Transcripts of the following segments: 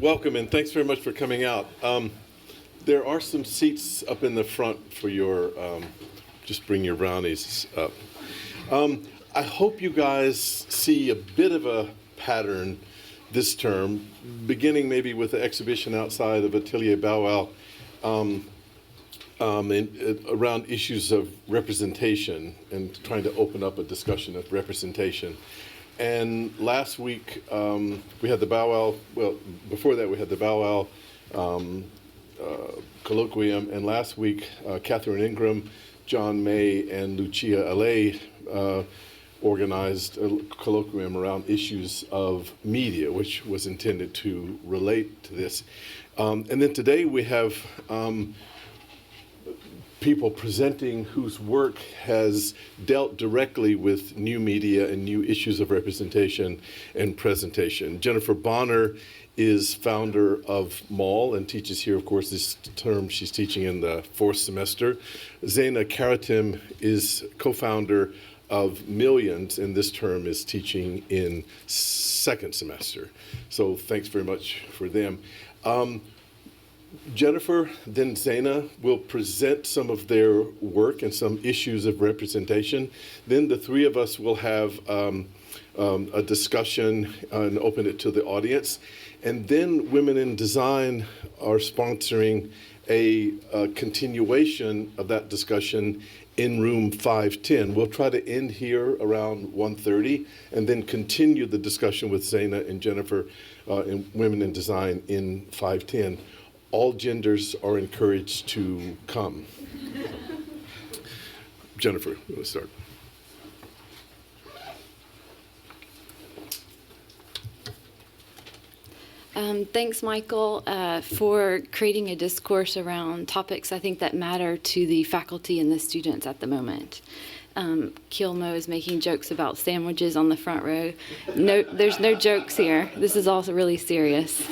Welcome, and thanks very much for coming out. There are some seats up in the front for your, just bring your brownies up. I hope you guys see a bit of a pattern this term, beginning maybe with the exhibition outside of Atelier Bow Wow, around issues of representation and trying to open up a discussion of representation. And last week, we had the Bow Wow, well, before that we had the Bow Wow colloquium, and last week, Catherine Ingram, John May, and Lucia Alay organized a colloquium around issues of media, which was intended to relate to this. And then today we have people presenting whose work has dealt directly with new media and new issues of representation and presentation. Jennifer Bonner is founder of MAL and teaches here, of course, this term she's teaching in the 4th semester. Zeina Koreitem is co-founder of Millions, and this term is teaching in 2nd semester. So thanks very much for them. Jennifer, then Zeina, will present some of their work and some issues of representation. Then the three of us will have a discussion and open it to the audience. And then Women in Design are sponsoring a continuation of that discussion in room 510. We'll try to end here around 1:30 and then continue the discussion with Zeina and Jennifer in Women in Design in 510. All genders are encouraged to come. Jennifer, let's start. Thanks, Michael, for creating a discourse around topics I think that matter to the faculty and the students at the moment. Kielmo is making jokes about sandwiches on the front row. No, there's no jokes here. This is also really serious.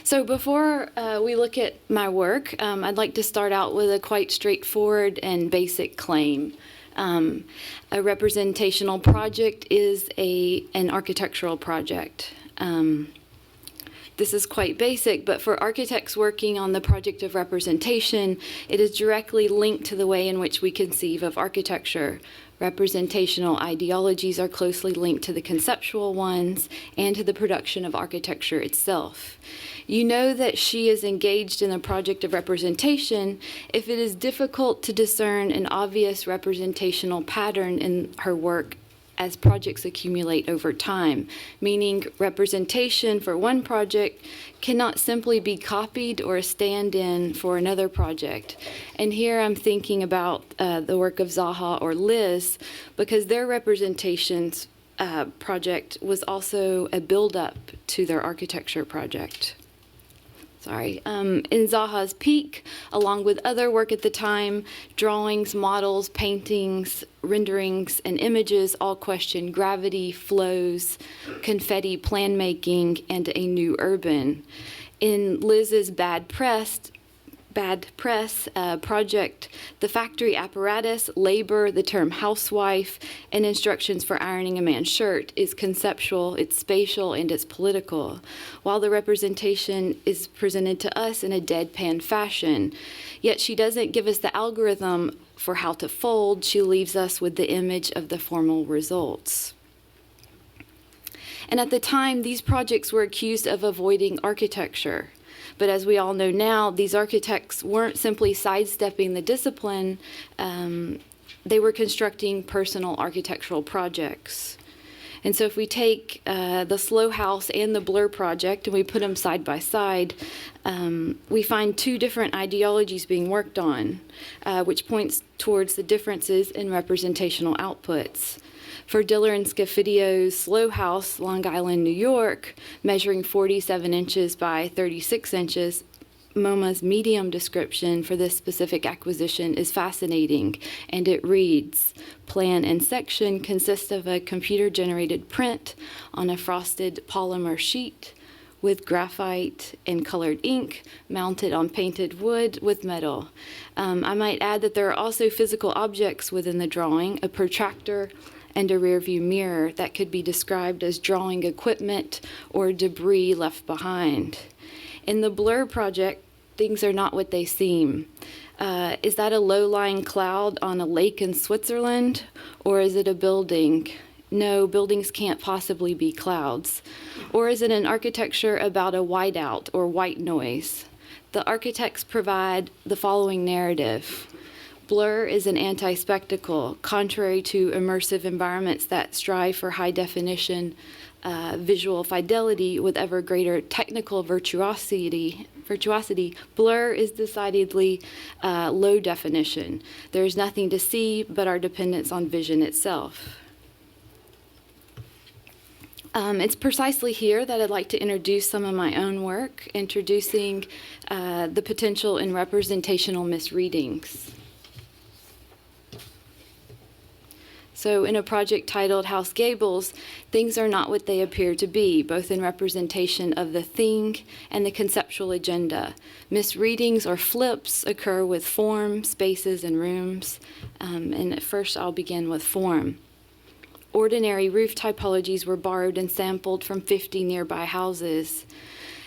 So before we look at my work, I'd like to start out with a quite straightforward and basic claim. A representational project is an architectural project. This is quite basic, but for architects working on the project of representation, it is directly linked to the way in which we conceive of architecture. Representational ideologies are closely linked to the conceptual ones and to the production of architecture itself. You know that she is engaged in a project of representation if it is difficult to discern an obvious representational pattern in her work as projects accumulate over time, meaning representation for one project cannot simply be copied or a stand-in for another project. And here I'm thinking about the work of Zaha or Liz, because their representations project was also a build-up to their architecture project. In Zaha's Peak, along with other work at the time, drawings, models, paintings, renderings, and images all question gravity, flows, confetti plan making, and a new urban. In Liz's Bad Press project, the factory apparatus, labor, the term housewife, and instructions for ironing a man's shirt is conceptual, it's spatial, and it's political, while the representation is presented to us in a deadpan fashion. Yet she doesn't give us the algorithm for how to fold, she leaves us with the image of the formal results. And at the time, these projects were accused of avoiding architecture. But as we all know now, these architects weren't simply sidestepping the discipline, they were constructing personal architectural projects. And so if we take the Slow House and the Blur project and we put them side by side, we find two different ideologies being worked on, which points towards the differences in representational outputs. For Diller and Scafidio's Slow House, Long Island, New York, measuring 47 inches by 36 inches, MoMA's medium description for this specific acquisition is fascinating, and it reads, plan and section consist of a computer-generated print on a frosted polymer sheet with graphite and colored ink mounted on painted wood with metal. I might add that there are also physical objects within the drawing, a protractor, and a rearview mirror that could be described as drawing equipment or debris left behind. In the Blur project, things are not what they seem. Is that a low-lying cloud on a lake in Switzerland, or is it a building? No, buildings can't possibly be clouds. Or is it an architecture about a whiteout or white noise? The architects provide the following narrative. Blur is an anti-spectacle, contrary to immersive environments that strive for high-definition visual fidelity with ever greater technical virtuosity. Blur is decidedly low definition. There is nothing to see but our dependence on vision itself. It's precisely here that I'd like to introduce some of my own work, introducing the potential in representational misreadings. So in a project titled House Gables, things are not what they appear to be, both in representation of the thing and the conceptual agenda. Misreadings or flips occur with form, spaces, and rooms. And at first I'll begin with form. Ordinary roof typologies were borrowed and sampled from 50 nearby houses.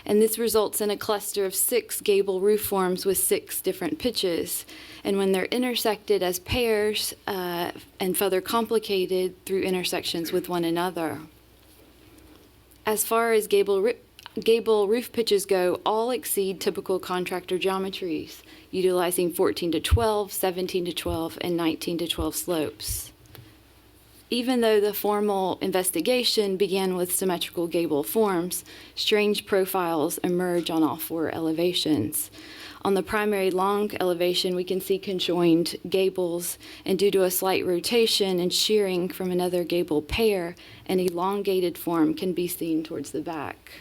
And this results in a cluster of 6 gable roof forms with 6 different pitches. And when they're intersected as pairs and further complicated through intersections with one another. As far as gable roof pitches go, all exceed typical contractor geometries, utilizing 14 to 12, 17 to 12, and 19 to 12 slopes. Even though the formal investigation began with symmetrical gable forms, strange profiles emerge on all 4 elevations. On the primary long elevation, we can see conjoined gables, and due to a slight rotation and shearing from another gable pair, an elongated form can be seen towards the back.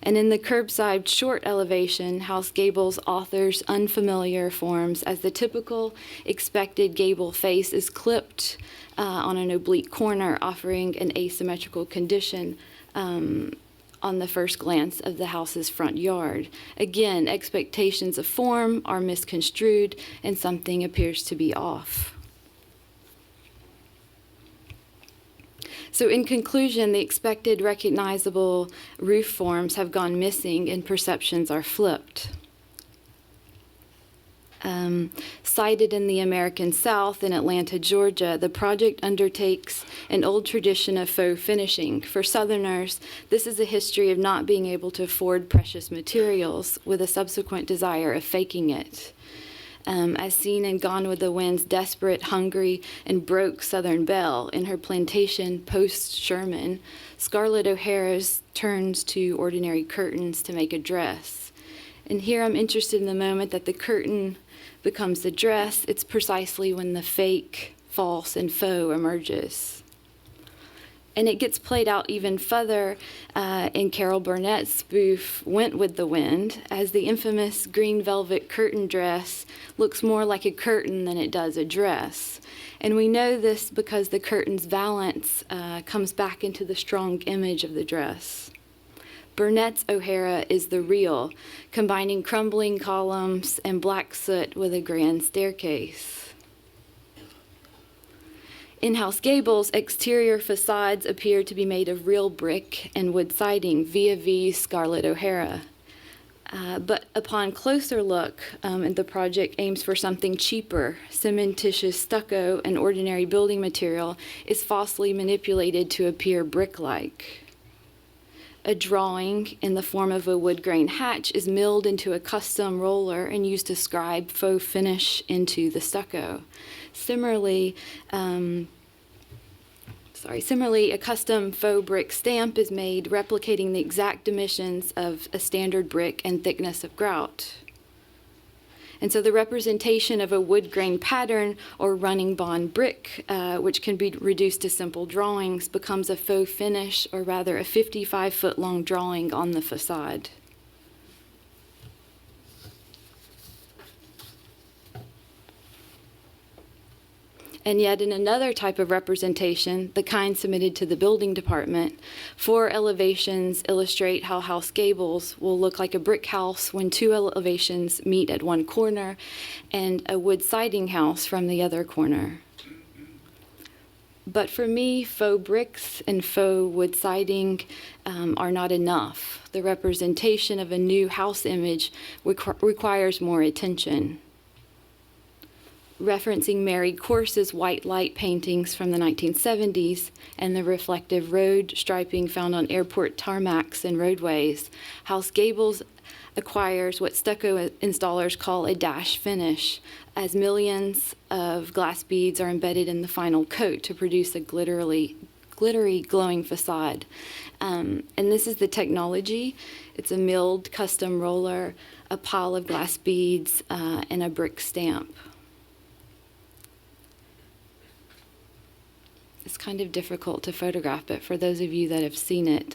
And in the curbside short elevation, House Gables offers unfamiliar forms as the typical expected gable face is clipped on an oblique corner, offering an asymmetrical condition on the first glance of the house's front yard. Again, expectations of form are misconstrued and something appears to be off. So in conclusion, the expected recognizable roof forms have gone missing and perceptions are flipped. Cited in the American South in Atlanta, Georgia, the project undertakes an old tradition of faux finishing. For Southerners, this is a history of not being able to afford precious materials with a subsequent desire of faking it. As seen in Gone with the Wind's desperate, hungry, and broke Southern belle in her plantation post-Sherman, Scarlett O'Hara turns to ordinary curtains to make a dress. And here I'm interested in the moment that the curtain becomes the dress. It's precisely when the fake, false, and faux emerges. And it gets played out even further in Carol Burnett's spoof Went with the Wind, as the infamous green velvet curtain dress looks more like a curtain than it does a dress. And we know this because the curtain's valance comes back into the strong image of the dress. Burnett's O'Hara is the real, combining crumbling columns and black soot with a grand staircase. In House Gables, exterior facades appear to be made of real brick and wood siding, vis-a-vis Scarlett O'Hara. But upon closer look, the project aims for something cheaper. Cementitious stucco, an ordinary building material, is falsely manipulated to appear brick-like. A drawing in the form of a wood grain hatch is milled into a custom roller and used to scribe faux finish into the stucco. Similarly, a custom faux brick stamp is made, replicating the exact dimensions of a standard brick and thickness of grout. And so the representation of a wood grain pattern or running bond brick, which can be reduced to simple drawings, becomes a faux finish, or rather a 55-foot-long drawing on the facade. And yet in another type of representation, the kind submitted to the building department, 4 elevations illustrate how House Gables will look like a brick house when 2 elevations meet at one corner and a wood siding house from the other corner. But for me, faux bricks and faux wood siding are not enough. The representation of a new house image requires more attention. Referencing Mary Corse's white light paintings from the 1970s and the reflective road striping found on airport tarmacs and roadways, House Gables acquires what stucco installers call a dash finish, as millions of glass beads are embedded in the final coat to produce a glittery, glowing facade. And this is the technology. It's a milled custom roller, a pile of glass beads, and a brick stamp. It's kind of difficult to photograph, but for those of you that have seen it,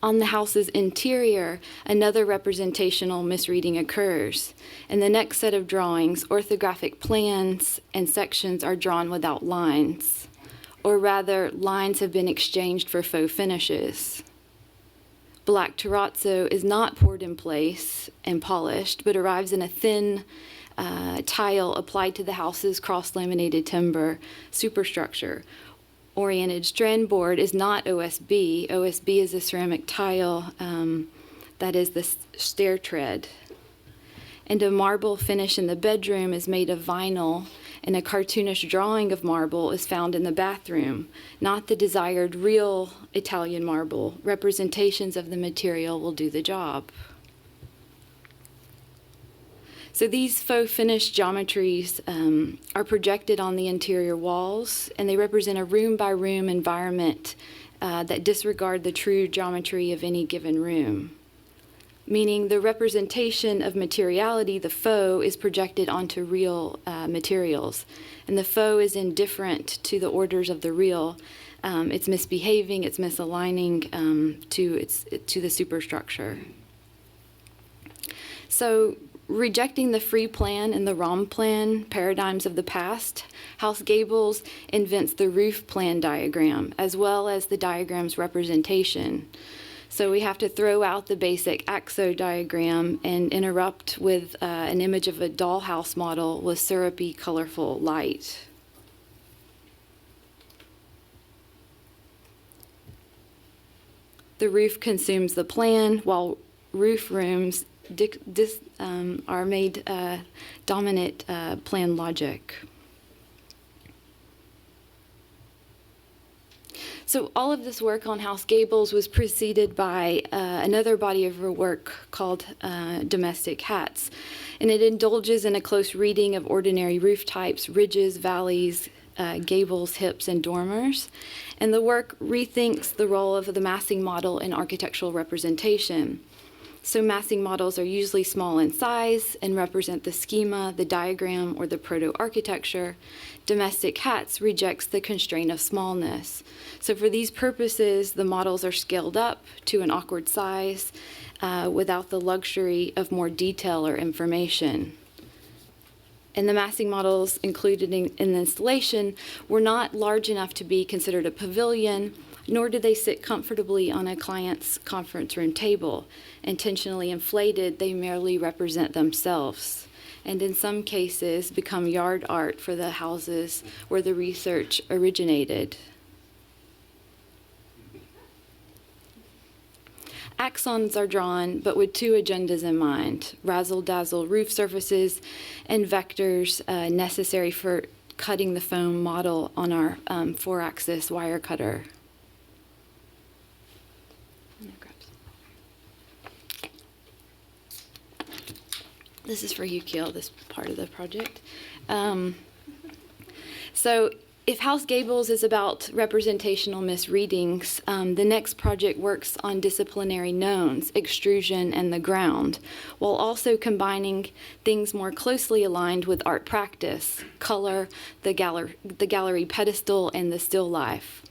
on the house's interior, another representational misreading occurs. In the next set of drawings, orthographic plans and sections are drawn without lines, or rather, lines have been exchanged for faux finishes. Black terrazzo is not poured in place and polished, but arrives in a thin tile applied to the house's cross-laminated timber superstructure. Oriented strand board is not OSB. OSB is a ceramic tile that is the stair tread. And a marble finish in the bedroom is made of vinyl, and a cartoonish drawing of marble is found in the bathroom, not the desired real Italian marble. Representations of the material will do the job. So these faux finished geometries are projected on the interior walls, and they represent a room-by-room environment that disregard the true geometry of any given room. Meaning the representation of materiality, the faux, is projected onto real materials. And the faux is indifferent to the orders of the real. It's misbehaving, it's misaligning to the superstructure. So rejecting the free plan and the ROM plan paradigms of the past, House Gables invents the roof plan diagram, as well as the diagram's representation. So we have to throw out the basic AXO diagram and interrupt with an image of a dollhouse model with syrupy, colorful light. The roof consumes the plan, while roof rooms are made dominant plan logic. So all of this work on House Gables was preceded by another body of work called Domestic Hats, and it indulges in a close reading of ordinary roof types, ridges, valleys, gables, hips, and dormers. And the work rethinks the role of the massing model in architectural representation. So massing models are usually small in size and represent the schema, the diagram, or the proto-architecture. Domestic Hats rejects the constraint of smallness. So for these purposes, the models are scaled up to an awkward size without the luxury of more detail or information. And the massing models included in the installation were not large enough to be considered a pavilion, nor did they sit comfortably on a client's conference room table. Intentionally inflated, they merely represent themselves, and in some cases become yard art for the houses where the research originated. Axons are drawn, but with two agendas in mind: razzle-dazzle roof surfaces and vectors necessary for cutting the foam model on our 4-axis wire cutter. This is for you, Kiel, this part of the project. So if House Gables is about representational misreadings, the next project works on disciplinary knowns, extrusion, and the ground, while also combining things more closely aligned with art practice: color, the gallery pedestal, and the still life.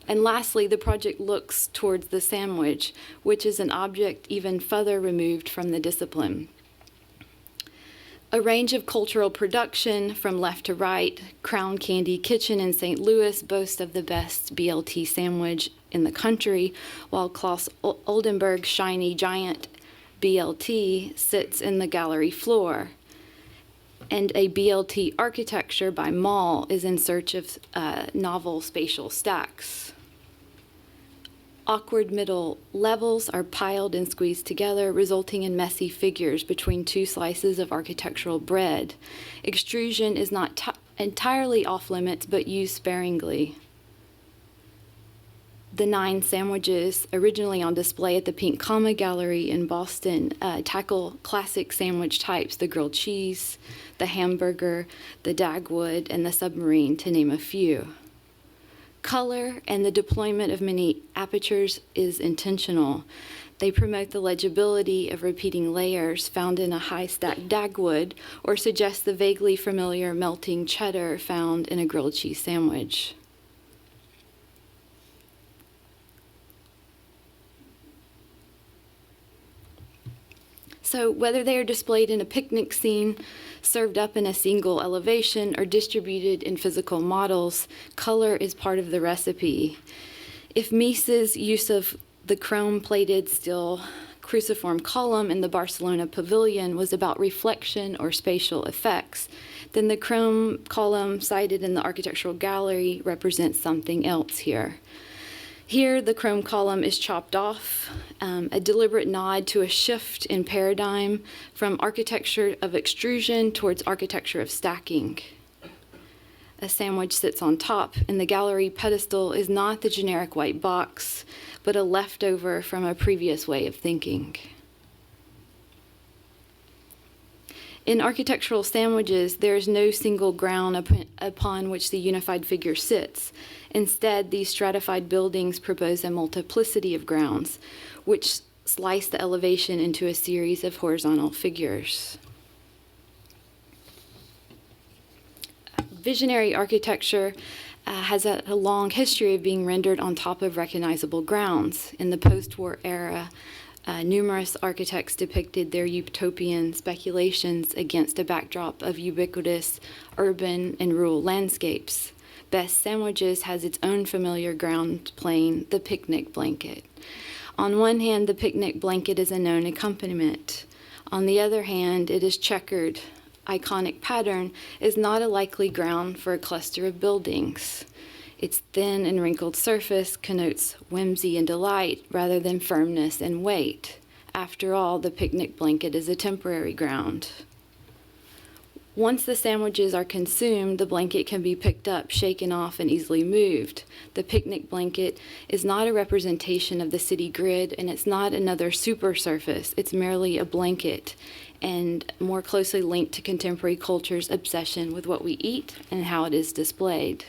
And lastly, the project looks towards the sandwich, which is an object even further removed from the discipline. A range of cultural production from left to right. Crown Candy Kitchen in St. Louis boasts of the best BLT sandwich in the country, while Klaus Oldenburg's shiny giant BLT sits in the gallery floor. And a BLT architecture by Mall is in search of novel spatial stacks. Awkward middle levels are piled and squeezed together, resulting in messy figures between two slices of architectural bread. Extrusion is not entirely off limits, but used sparingly. The 9 sandwiches, originally on display at the Pink Comma Gallery in Boston, tackle classic sandwich types: the grilled cheese, the hamburger, the Dagwood, and the submarine, to name a few. Color and the deployment of many apertures is intentional. They promote the legibility of repeating layers found in a high-stacked Dagwood, or suggest the vaguely familiar melting cheddar found in a grilled cheese sandwich. So whether they are displayed in a picnic scene, served up in a single elevation, or distributed in physical models, color is part of the recipe. If Mies's use of the chrome-plated steel cruciform column in the Barcelona pavilion was about reflection or spatial effects, then the chrome column cited in the architectural gallery represents something else here. Here, the chrome column is chopped off, a deliberate nod to a shift in paradigm from architecture of extrusion towards architecture of stacking. A sandwich sits on top, and the gallery pedestal is not the generic white box, but a leftover from a previous way of thinking. In architectural sandwiches, there is no single ground upon which the unified figure sits. Instead, these stratified buildings propose a multiplicity of grounds, which slice the elevation into a series of horizontal figures. Visionary architecture has a long history of being rendered on top of recognizable grounds. In the post-war era, numerous architects depicted their utopian speculations against a backdrop of ubiquitous urban and rural landscapes. Best Sandwiches has its own familiar ground plane, the picnic blanket. On one hand, the picnic blanket is a known accompaniment. On the other hand, it is checkered. Iconic pattern is not a likely ground for a cluster of buildings. Its thin and wrinkled surface connotes whimsy and delight rather than firmness and weight. After all, the picnic blanket is a temporary ground. Once the sandwiches are consumed, the blanket can be picked up, shaken off, and easily moved. The picnic blanket is not a representation of the city grid, and it's not another super surface. It's merely a blanket, and more closely linked to contemporary culture's obsession with what we eat and how it is displayed.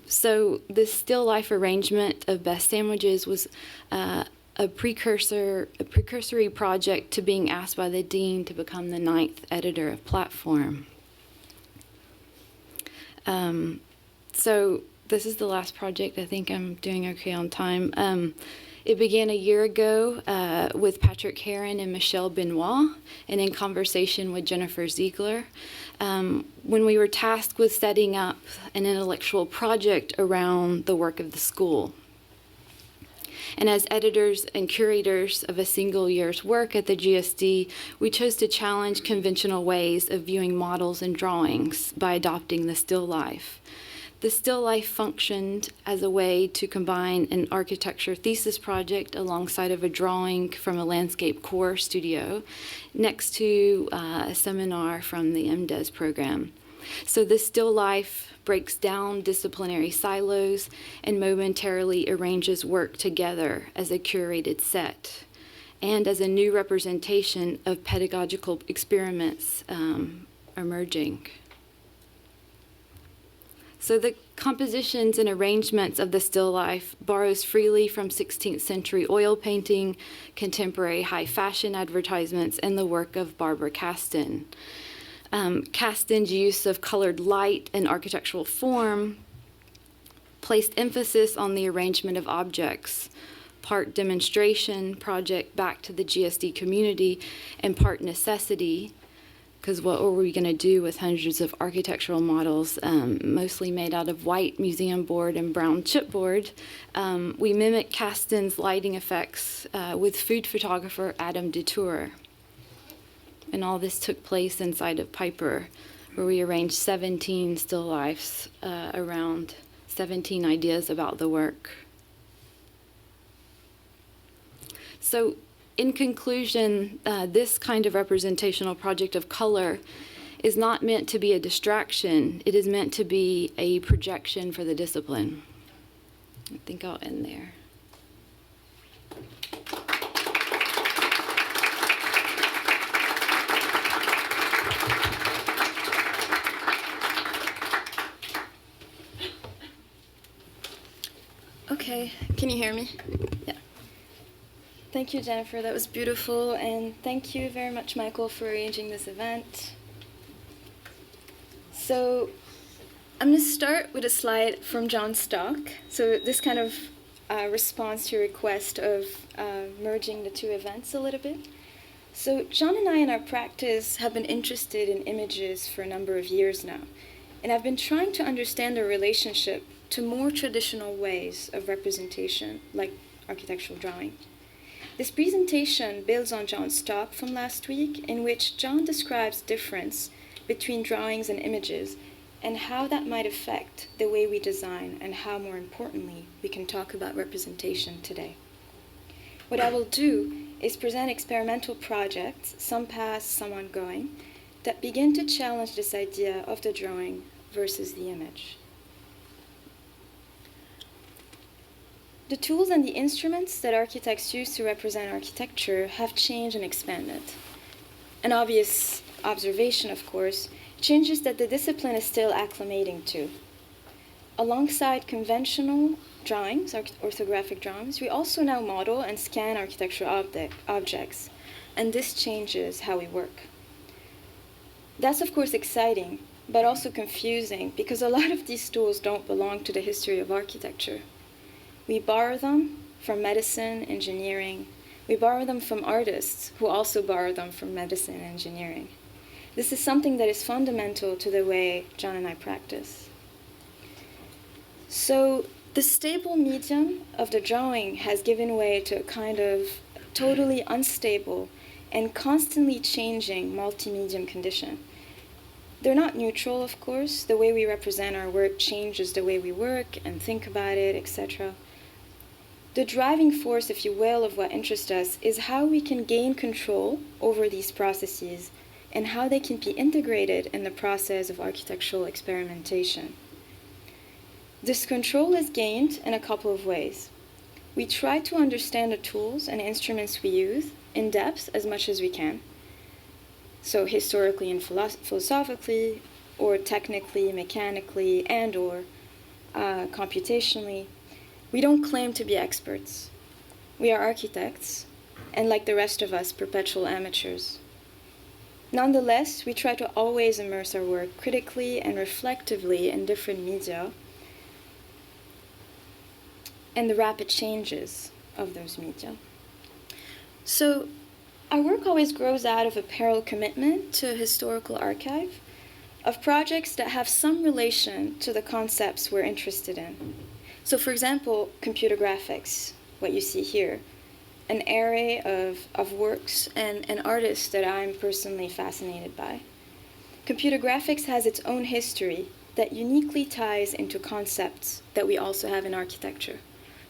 So this still life arrangement of Best Sandwiches was a precursory project to being asked by the dean to become the 9th editor of Platform. So this is the last project. I think I'm doing okay on time. It began a year ago with Patrick Heron and Michelle Benoit, and in conversation with Jennifer Ziegler, when we were tasked with setting up an intellectual project around the work of the school. And as editors and curators of a single year's work at the GSD, we chose to challenge conventional ways of viewing models and drawings by adopting the still life. The still life functioned as a way to combine an architecture thesis project alongside of a drawing from a landscape core studio next to a seminar from the MDes program. So the still life breaks down disciplinary silos and momentarily arranges work together as a curated set and as a new representation of pedagogical experiments emerging. So the compositions and arrangements of the still life borrows freely from 16th century oil painting, contemporary high fashion advertisements, and the work of Barbara Caston. Caston's use of colored light and architectural form placed emphasis on the arrangement of objects, part demonstration project back to the GSD community, and part necessity, because what were we going to do with hundreds of architectural models, mostly made out of white museum board and brown chipboard? We mimicked Kasten's lighting effects with food photographer Adam Dutour. And all this took place inside of Piper, where we arranged 17 still lifes around 17 ideas about the work. So in conclusion, this kind of representational project of color is not meant to be a distraction. It is meant to be a projection for the discipline. I think I'll end there. Okay, can you hear me? Yeah. Thank you, Jennifer. That was beautiful. And thank you very much, Michael, for arranging this event. So I'm going to start with a slide from John Stock. So this kind of responds to your request of merging the two events a little bit. So John and I in our practice have been interested in images for a number of years now. And I've been trying to understand their relationship to more traditional ways of representation, like architectural drawing. This presentation builds on John's talk from last week, in which John describes difference between drawings and images and how that might affect the way we design and how, more importantly, we can talk about representation today. What I will do is present experimental projects, some past, some ongoing, that begin to challenge this idea of the drawing versus the image. The tools and the instruments that architects use to represent architecture have changed and expanded. An obvious observation, of course, changes that the discipline is still acclimating to. Alongside conventional drawings, orthographic drawings, we also now model and scan architectural objects, and this changes how we work. That's, of course, exciting, but also confusing, because a lot of these tools don't belong to the history of architecture. We borrow them from medicine, engineering. We borrow them from artists who also borrow them from medicine and engineering. This is something that is fundamental to the way John and I practice. So the stable medium of the drawing has given way to a kind of totally unstable and constantly changing multi-medium condition. They're not neutral, of course. The way we represent our work changes the way we work and think about it, etc. The driving force, if you will, of what interests us is how we can gain control over these processes and how they can be integrated in the process of architectural experimentation. This control is gained in a couple of ways. We try to understand the tools and instruments we use in depth as much as we can. So historically and philosophically, or technically, mechanically, and/or computationally. We don't claim to be experts. We are architects, and like the rest of us, perpetual amateurs. Nonetheless, we try to always immerse our work critically and reflectively in different media and the rapid changes of those media. So our work always grows out of a parallel commitment to a historical archive of projects that have some relation to the concepts we're interested in. So for example, computer graphics, what you see here, an array of works and artists that I'm personally fascinated by. Computer graphics has its own history that uniquely ties into concepts that we also have in architecture.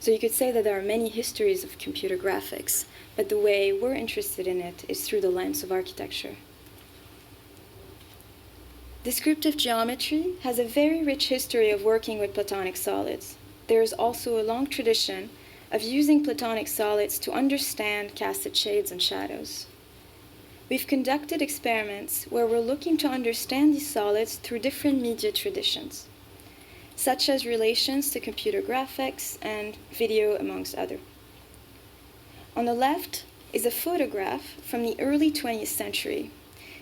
So you could say that there are many histories of computer graphics, but the way we're interested in it is through the lens of architecture. Descriptive geometry has a very rich history of working with Platonic solids. There is also a long tradition of using Platonic solids to understand casted shades and shadows. We've conducted experiments where we're looking to understand these solids through different media traditions, such as relations to computer graphics and video, amongst others. On the left is a photograph from the early 20th century.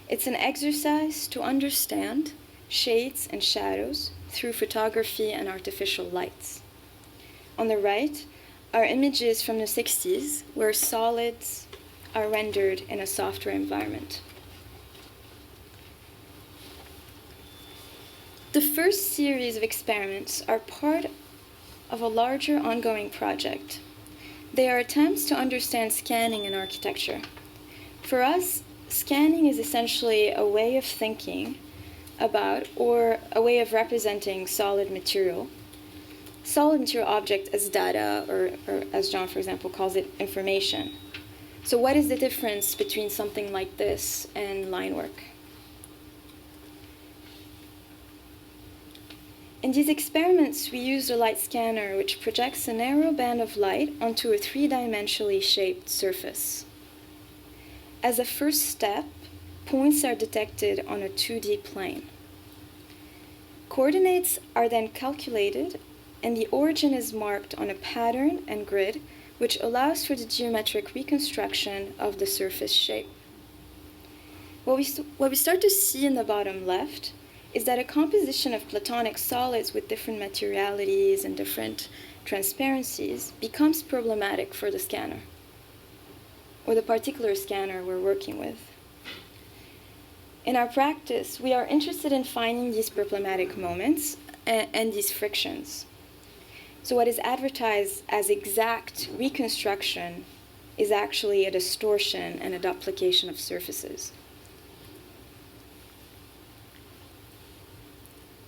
It's an exercise to understand shades and shadows through photography and artificial lights. On the right are images from the 60s where solids are rendered in a software environment. The first series of experiments are part of a larger ongoing project. They are attempts to understand scanning in architecture. For us, scanning is essentially a way of thinking about or a way of representing solid material object as data, or as John, for example, calls it, information. So what is the difference between something like this and line work? In these experiments, we used a light scanner which projects a narrow band of light onto a three-dimensionally shaped surface. As a first step, points are detected on a 2D plane. Coordinates are then calculated, and the origin is marked on a pattern and grid, which allows for the geometric reconstruction of the surface shape. What we start to see in the bottom left is that a composition of Platonic solids with different materialities and different transparencies becomes problematic for the scanner, or the particular scanner we're working with. In our practice, we are interested in finding these problematic moments and these frictions. So what is advertised as exact reconstruction is actually a distortion and a duplication of surfaces.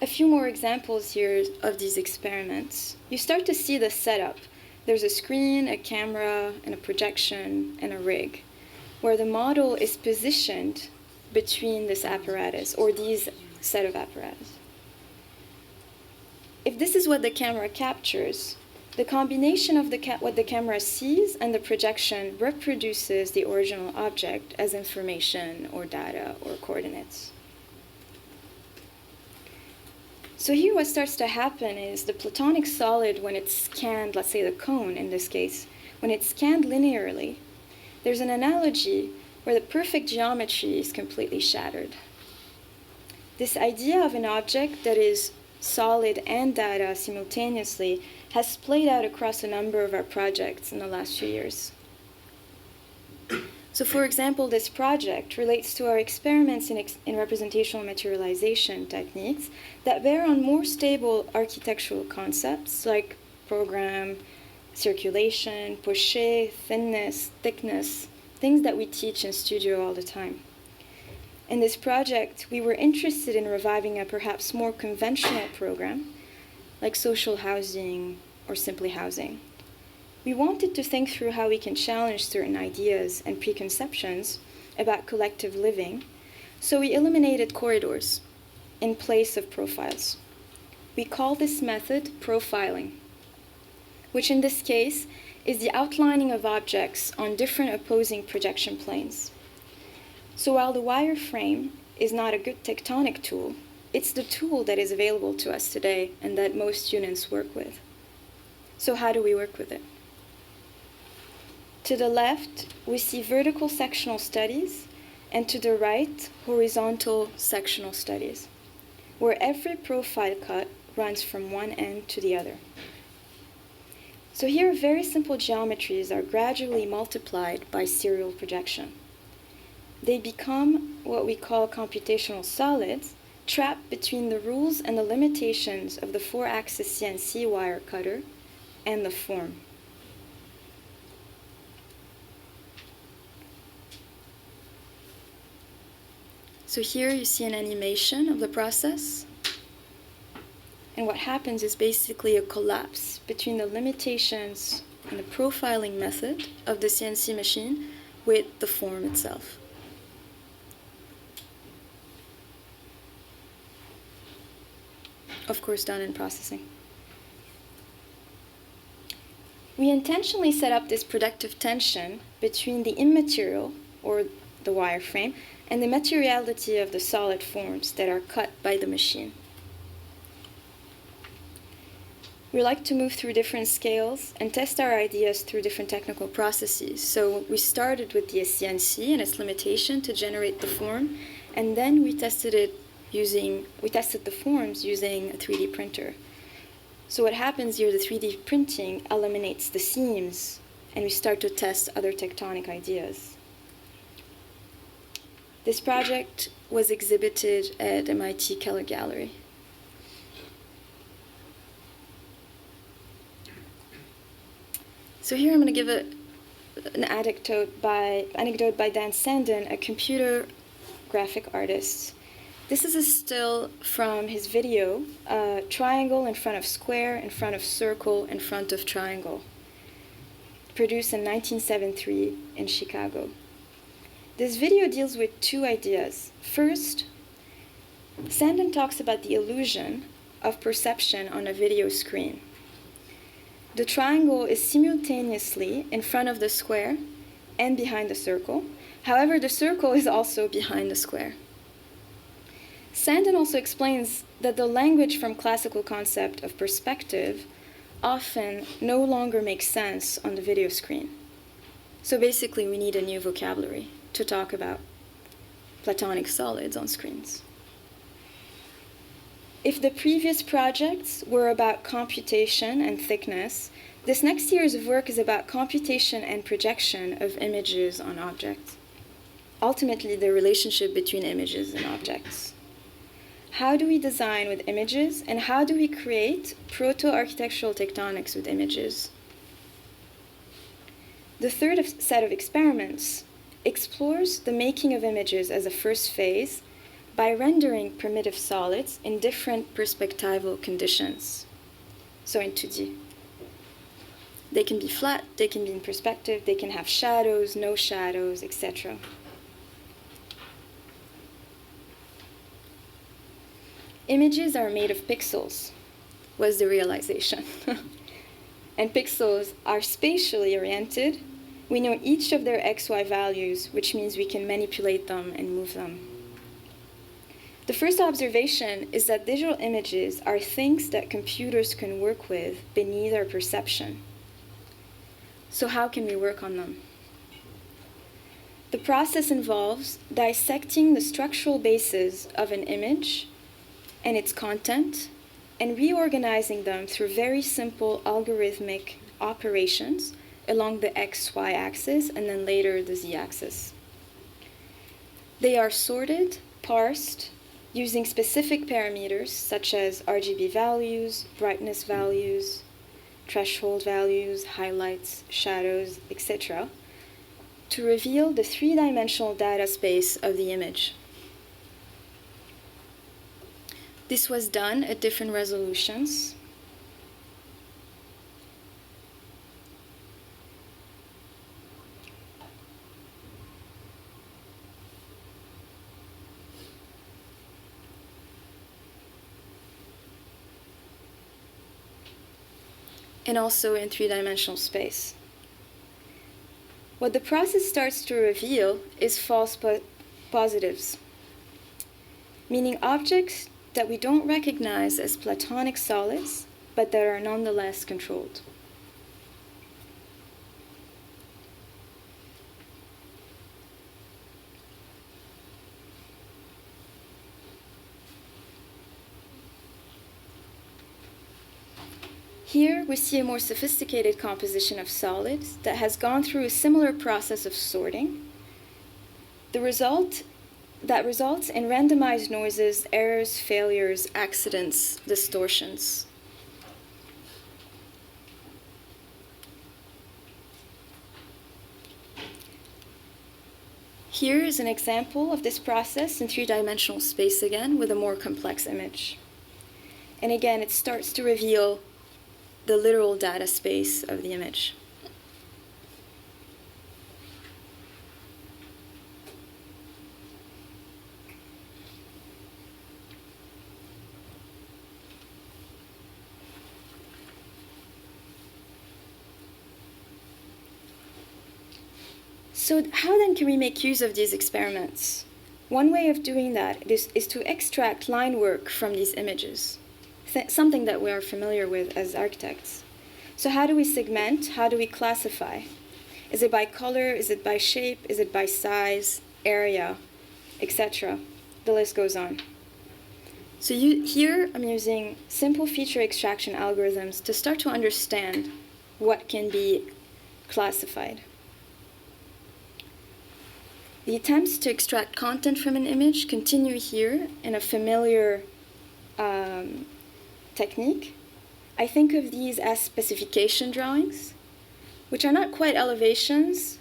A few more examples here of these experiments. You start to see the setup. There's a screen, a camera, and a projection, and a rig, where the model is positioned between this apparatus, or these set of apparatus. If this is what the camera captures, the combination of what the camera sees and the projection reproduces the original object as information or data or coordinates. So here what starts to happen is the Platonic solid, when it's scanned, let's say the cone in this case, when it's scanned linearly, there's an analogy where the perfect geometry is completely shattered. This idea of an object that is solid and data simultaneously has played out across a number of our projects in the last few years. So for example, this project relates to our experiments in representational materialization techniques that bear on more stable architectural concepts like program, circulation, poché, thinness, thickness, things that we teach in studio all the time. In this project, we were interested in reviving a perhaps more conventional program, like social housing or simply housing. We wanted to think through how we can challenge certain ideas and preconceptions about collective living, so we eliminated corridors in place of profiles. We call this method profiling, which in this case is the outlining of objects on different opposing projection planes. So while the wireframe is not a good tectonic tool, it's the tool that is available to us today and that most students work with. So how do we work with it? To the left, we see vertical sectional studies, and to the right, horizontal sectional studies, where every profile cut runs from one end to the other. So here, very simple geometries are gradually multiplied by serial projection. They become what we call computational solids, trapped between the rules and the limitations of the 4-axis CNC wire cutter and the form. So here you see an animation of the process. And what happens is basically a collapse between the limitations and the profiling method of the CNC machine with the form itself. Of course, done in processing. We intentionally set up this productive tension between the immaterial, or the wireframe, and the materiality of the solid forms that are cut by the machine. We like to move through different scales and test our ideas through different technical processes. So we started with the CNC and its limitation to generate the form, and then we tested the forms using a 3D printer. So what happens here, the 3D printing eliminates the seams, and we start to test other tectonic ideas. This project was exhibited at MIT Keller Gallery. So here I'm going to give an anecdote by Dan Sandin, a computer graphic artist. This is a still from his video, triangle in front of square, in front of circle, in front of triangle, produced in 1973 in Chicago. This video deals with two ideas. First, Sandin talks about the illusion of perception on a video screen. The triangle is simultaneously in front of the square and behind the circle. However, the circle is also behind the square. Sandin also explains that the language from classical concept of perspective often no longer makes sense on the video screen. So basically, we need a new vocabulary to talk about Platonic solids on screens. If the previous projects were about computation and thickness, this next year's work is about computation and projection of images on objects. Ultimately, the relationship between images and objects. How do we design with images, and how do we create proto-architectural tectonics with images? The third set of experiments explores the making of images as a first phase by rendering primitive solids in different perspectival conditions, so in 2D. They can be flat, they can be in perspective, they can have shadows, no shadows, etc. Images are made of pixels, was the realization. And pixels are spatially oriented. We know each of their XY values, which means we can manipulate them and move them. The first observation is that digital images are things that computers can work with beneath our perception. So how can we work on them? The process involves dissecting the structural basis of an image and its content and reorganizing them through very simple algorithmic operations along the XY axis and then later the Z axis. They are sorted, parsed, using specific parameters such as RGB values, brightness values, threshold values, highlights, shadows, etc., to reveal the three-dimensional data space of the image. This was done at different resolutions. And also in three-dimensional space. What the process starts to reveal is false positives, meaning objects that we don't recognize as Platonic solids, but that are nonetheless controlled. Here we see a more sophisticated composition of solids that has gone through a similar process of sorting. That results in randomized noises, errors, failures, accidents, distortions. Here is an example of this process in three-dimensional space again with a more complex image. And again, it starts to reveal the literal data space of the image. So how then can we make use of these experiments? One way of doing that is to extract line work from these images, something that we are familiar with as architects. So how do we segment? How do we classify? Is it by color? Is it by shape? Is it by size, area, etc.? The list goes on. So here I'm using simple feature extraction algorithms to start to understand what can be classified. The attempts to extract content from an image continue here in a familiar technique. I think of these as specification drawings. which are not quite elevations,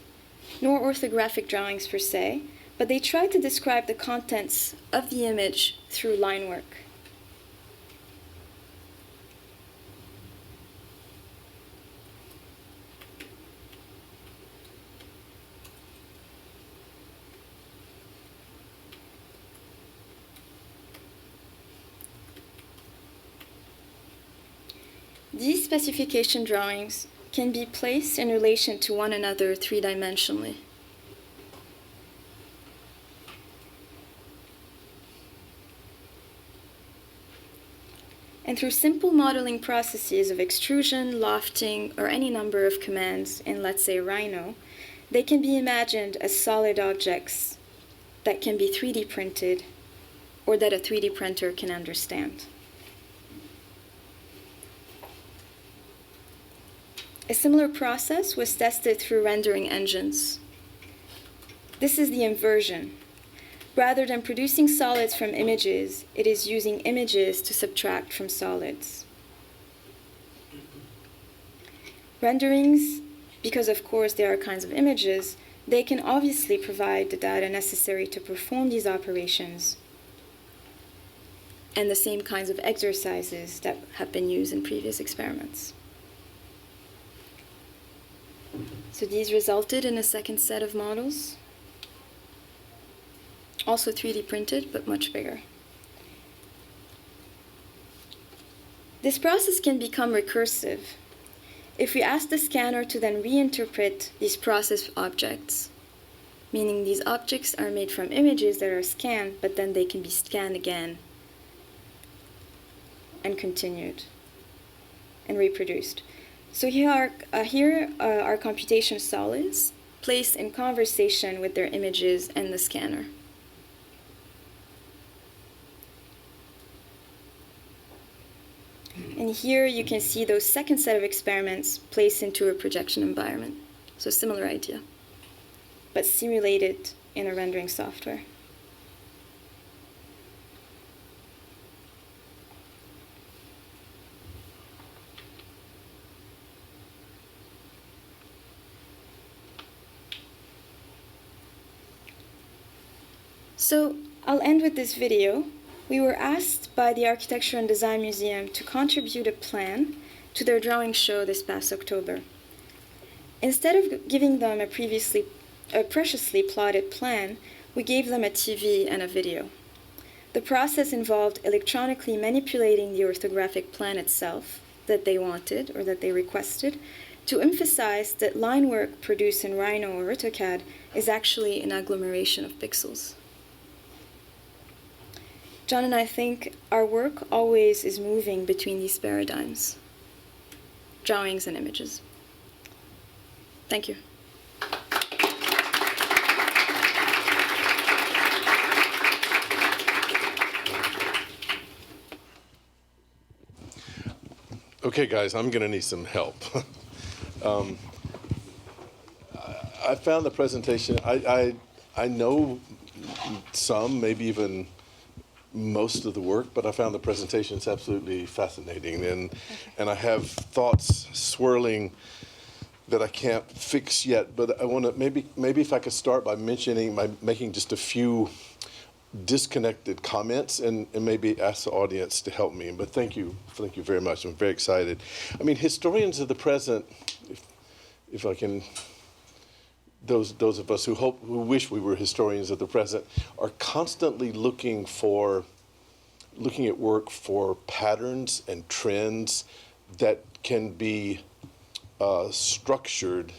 nor orthographic drawings per se, but they try to describe the contents of the image through line work. These specification drawings can be placed in relation to one another three-dimensionally. And through simple modeling processes of extrusion, lofting, or any number of commands in, let's say, Rhino, they can be imagined as solid objects that can be 3D printed or that a 3D printer can understand. A similar process was tested through rendering engines. This is the inversion. Rather than producing solids from images, it is using images to subtract from solids. Renderings, because of course there are kinds of images, they can obviously provide the data necessary to perform these operations and the same kinds of exercises that have been used in previous experiments. So these resulted in a second set of models, also 3D printed, but much bigger. This process can become recursive if we ask the scanner to then reinterpret these process objects, meaning these objects are made from images that are scanned, but then they can be scanned again and continued and reproduced. So here are computation solids placed in conversation with their images and the scanner. And here you can see those second set of experiments placed into a projection environment. So similar idea, but simulated in a rendering software. So I'll end with this video. We were asked by the Architecture and Design Museum to contribute a plan to their drawing show this past October. Instead of giving them a preciously plotted plan, we gave them a TV and a video. The process involved electronically manipulating the orthographic plan itself that they wanted or that they requested to emphasize that line work produced in Rhino or AutoCAD is actually an agglomeration of pixels. John and I think our work always is moving between these paradigms, drawings and images. Thank you. Okay, guys, I'm going to need some help. I found the presentation, I know some, maybe even most of the work, but I found the presentations absolutely fascinating, and I have thoughts swirling that I can't fix yet. But I want to maybe if I could start by making just a few disconnected comments, and maybe ask the audience to help me. But thank you very much. I'm very excited. I mean, historians of the present, if I can. Those of us who wish we were historians of the present are constantly looking at work for patterns and trends that can be structured,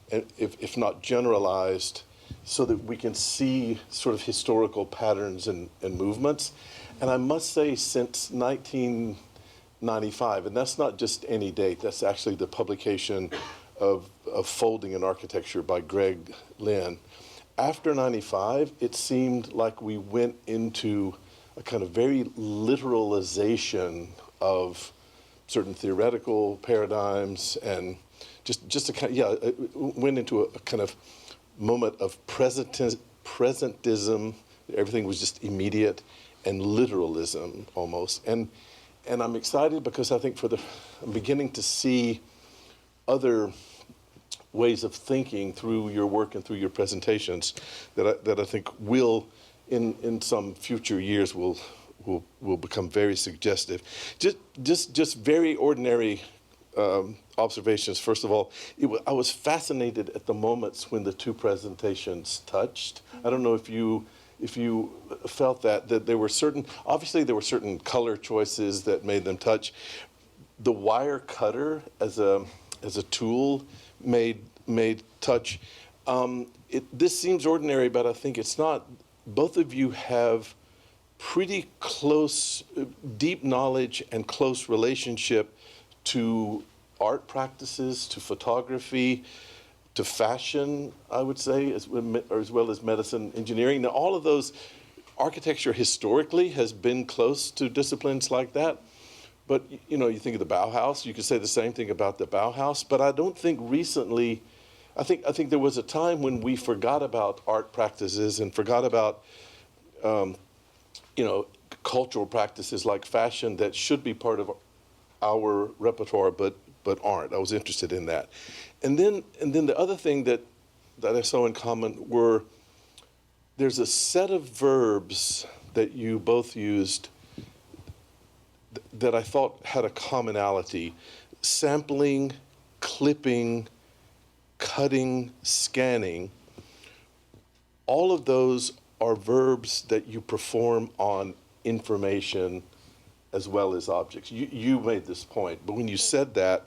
if not generalized, so that we can see sort of historical patterns and movements. And I must say, since 1995, and that's not just any date, that's actually the publication of Folding in Architecture by Greg Lynn. After 95, it seemed like we went into a kind of very literalization of certain theoretical paradigms, and just a kind of, went into a kind of moment of presentism. Everything was just immediate, and literalism almost. And I'm excited because I think I'm beginning to see other ways of thinking through your work and through your presentations that I think will, in some future years, will become very suggestive. Just very ordinary observations. First of all, I was fascinated at the moments when the two presentations touched. I don't know if you felt that there were obviously there were certain color choices that made them touch. The wire cutter as a tool made touch. This seems ordinary, but I think it's not. Both of you have pretty close, deep knowledge and close relationship to art practices, to photography, to fashion, I would say, as well as medicine, engineering. Now, all of those, architecture historically has been close to disciplines like that. But, you know, you think of the Bauhaus, you could say the same thing about the Bauhaus, but I don't think recently, I think there was a time when we forgot about art practices and forgot about, you know, cultural practices like fashion that should be part of our repertoire, but aren't. I was interested in that. And then the other thing that I saw in common were, there's a set of verbs that you both used that I thought had a commonality: sampling, clipping, cutting, scanning. All of those are verbs that you perform on information as well as objects. You made this point, but when you said that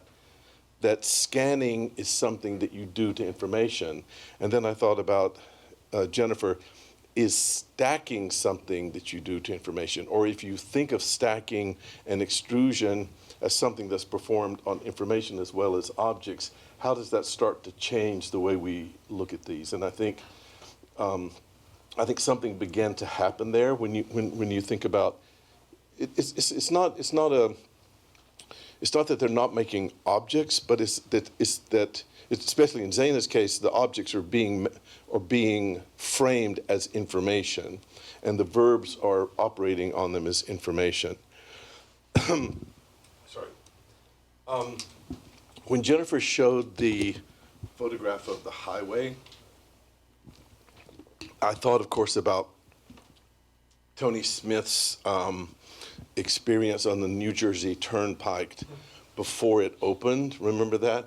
scanning is something that you do to information, and then I thought about, Jennifer, is stacking something that you do to information? Or if you think of stacking and extrusion as something that's performed on information as well as objects, how does that start to change the way we look at these? And I think something began to happen there when you think about it. It's not that they're not making objects, but it's that especially in Zeina's case, the objects are being framed as information, and the verbs are operating on them as information. Sorry. When Jennifer showed the photograph of the highway, I thought, of course, about Tony Smith's experience on the New Jersey Turnpike before it opened. Remember that?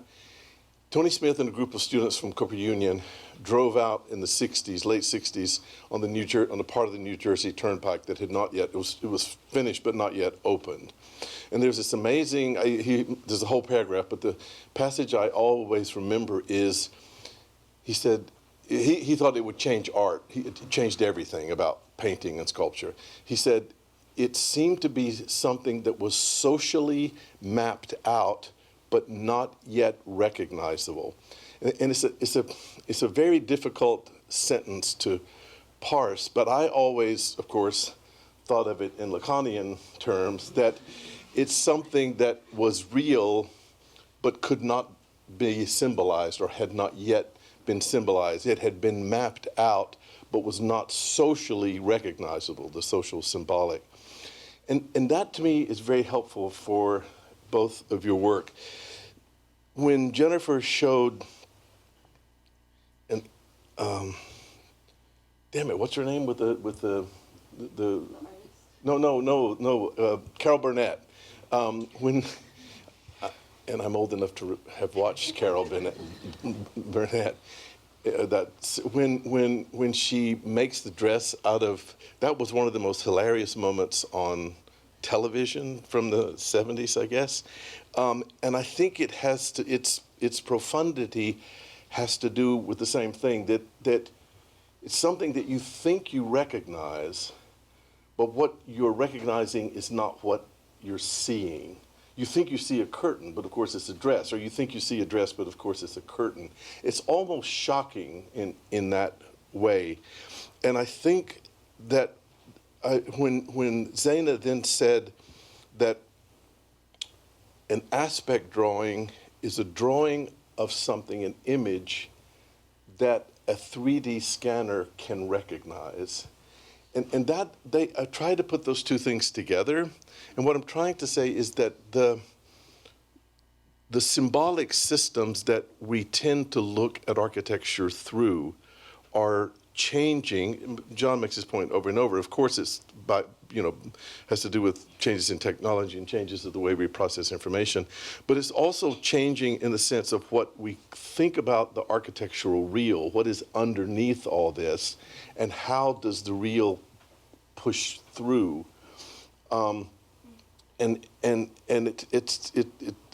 Tony Smith and a group of students from Cooper Union drove out in the 60s, late 60s, on the part of the New Jersey Turnpike that had not yet, it was finished but not yet opened. And there's this amazing, there's a whole paragraph, but the passage I always remember is, he said, he thought it would change art. It changed everything about painting and sculpture. He said, it seemed to be something that was socially mapped out but not yet recognizable. And it's a very difficult sentence to parse, but I always, of course, thought of it in Lacanian terms, that it's something that was real but could not be symbolized, or had not yet been symbolized. It had been mapped out but was not socially recognizable, the social symbolic. And that to me is very helpful for both of your work. When Jennifer showed, and damn it, what's her name with the Carol Burnett. And I'm old enough to have watched Carol Burnett. That's when she makes the dress out of, that was one of the most hilarious moments on television from the 70s, I guess. And I think it has to, its profundity has to do with the same thing, that it's something that you think you recognize, but what you're recognizing is not what you're seeing. You think you see a curtain, but of course it's a dress, or you think you see a dress, but of course it's a curtain. It's almost shocking in that way. And I think that when Zeina then said that an aspect drawing is a drawing of something, an image, that a 3D scanner can recognize. And that I try to put those two things together. And what I'm trying to say is that the symbolic systems that we tend to look at architecture through are changing. John makes this point over and over. Of course, it's has to do with changes in technology and changes of the way we process information, but it's also changing in the sense of what we think about the architectural real, what is underneath all this, and how does the real push through. And it's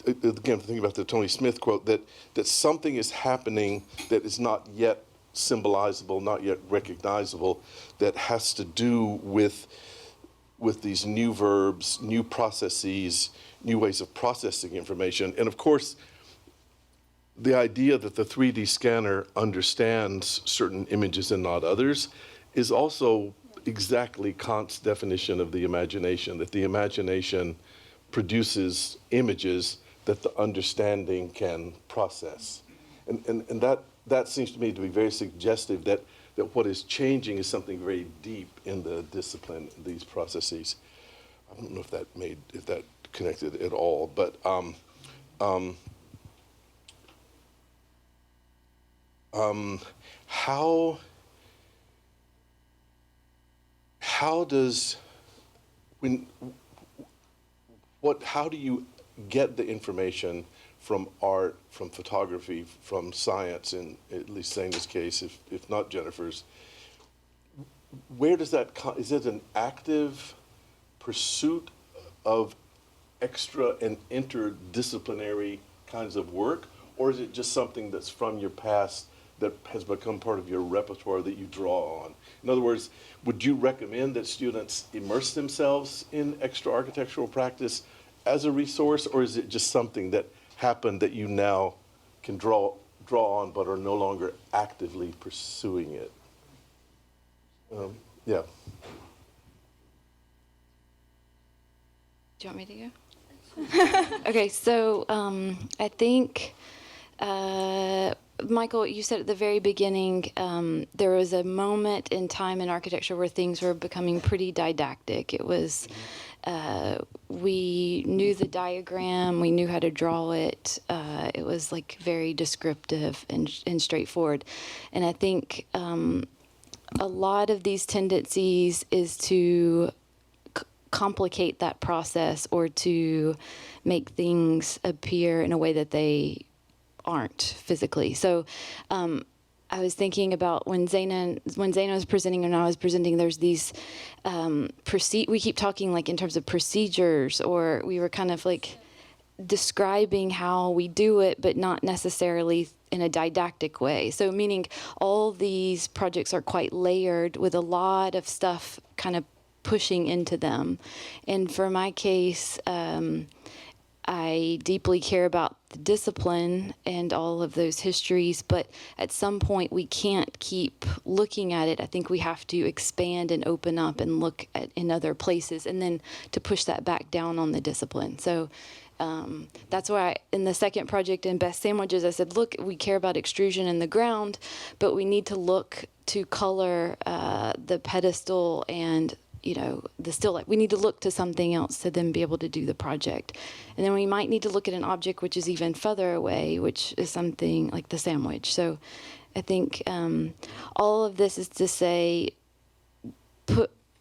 again, thinking about the Tony Smith quote, that something is happening that is not yet symbolizable, not yet recognizable, that has to do with these new verbs, new processes, new ways of processing information. And of course, the idea that the 3D scanner understands certain images and not others is also exactly Kant's definition of the imagination, that the imagination produces images that the understanding can process. And that seems to me to be very suggestive that what is changing is something very deep in the discipline, these processes. I don't know if that connected at all, but how do you get the information from art, from photography, from science, in at least Zeina's case, if not Jennifer's? Where does that come? Is it an active pursuit of extra and interdisciplinary kinds of work, or is it just something that's from your past that has become part of your repertoire that you draw on? In other words, would you recommend that students immerse themselves in extra architectural practice as a resource, or is it just something that happened that you now can draw on but are no longer actively pursuing it? Yeah. Do you want me to go? Okay, so I think, Michael, you said at the very beginning, there was a moment in time in architecture where things were becoming pretty didactic. It was, we knew the diagram, we knew how to draw it. It was like very descriptive and straightforward. And I think a lot of these tendencies is to complicate that process or to make things appear in a way that they aren't physically. So I was thinking about when Zeina was presenting and I was presenting, there's these we keep talking like in terms of procedures, or we were kind of like describing how we do it, but not necessarily in a didactic way. So meaning all these projects are quite layered with a lot of stuff kind of pushing into them. And for my case, I deeply care about the discipline and all of those histories, but at some point we can't keep looking at it. I think we have to expand and open up and look at in other places, and then to push that back down on the discipline. So that's why in the second project in Best Sandwiches, I said, look, we care about extrusion in the ground, but we need to look to color the pedestal and the still life. We need to look to something else to then be able to do the project. And then we might need to look at an object which is even further away, which is something like the sandwich. So I think all of this is to say,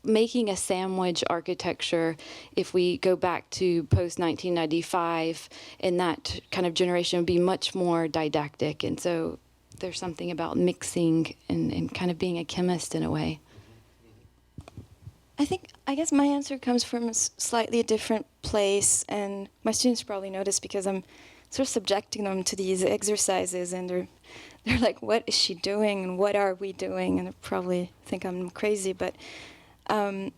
making a sandwich architecture, if we go back to post-1995, in that kind of generation, would be much more didactic. And so there's something about mixing and kind of being a chemist in a way. I guess my answer comes from a slightly different place, and my students probably notice because I'm sort of subjecting them to these exercises, and they're like, what is she doing, and what are we doing? And they probably think I'm crazy, but I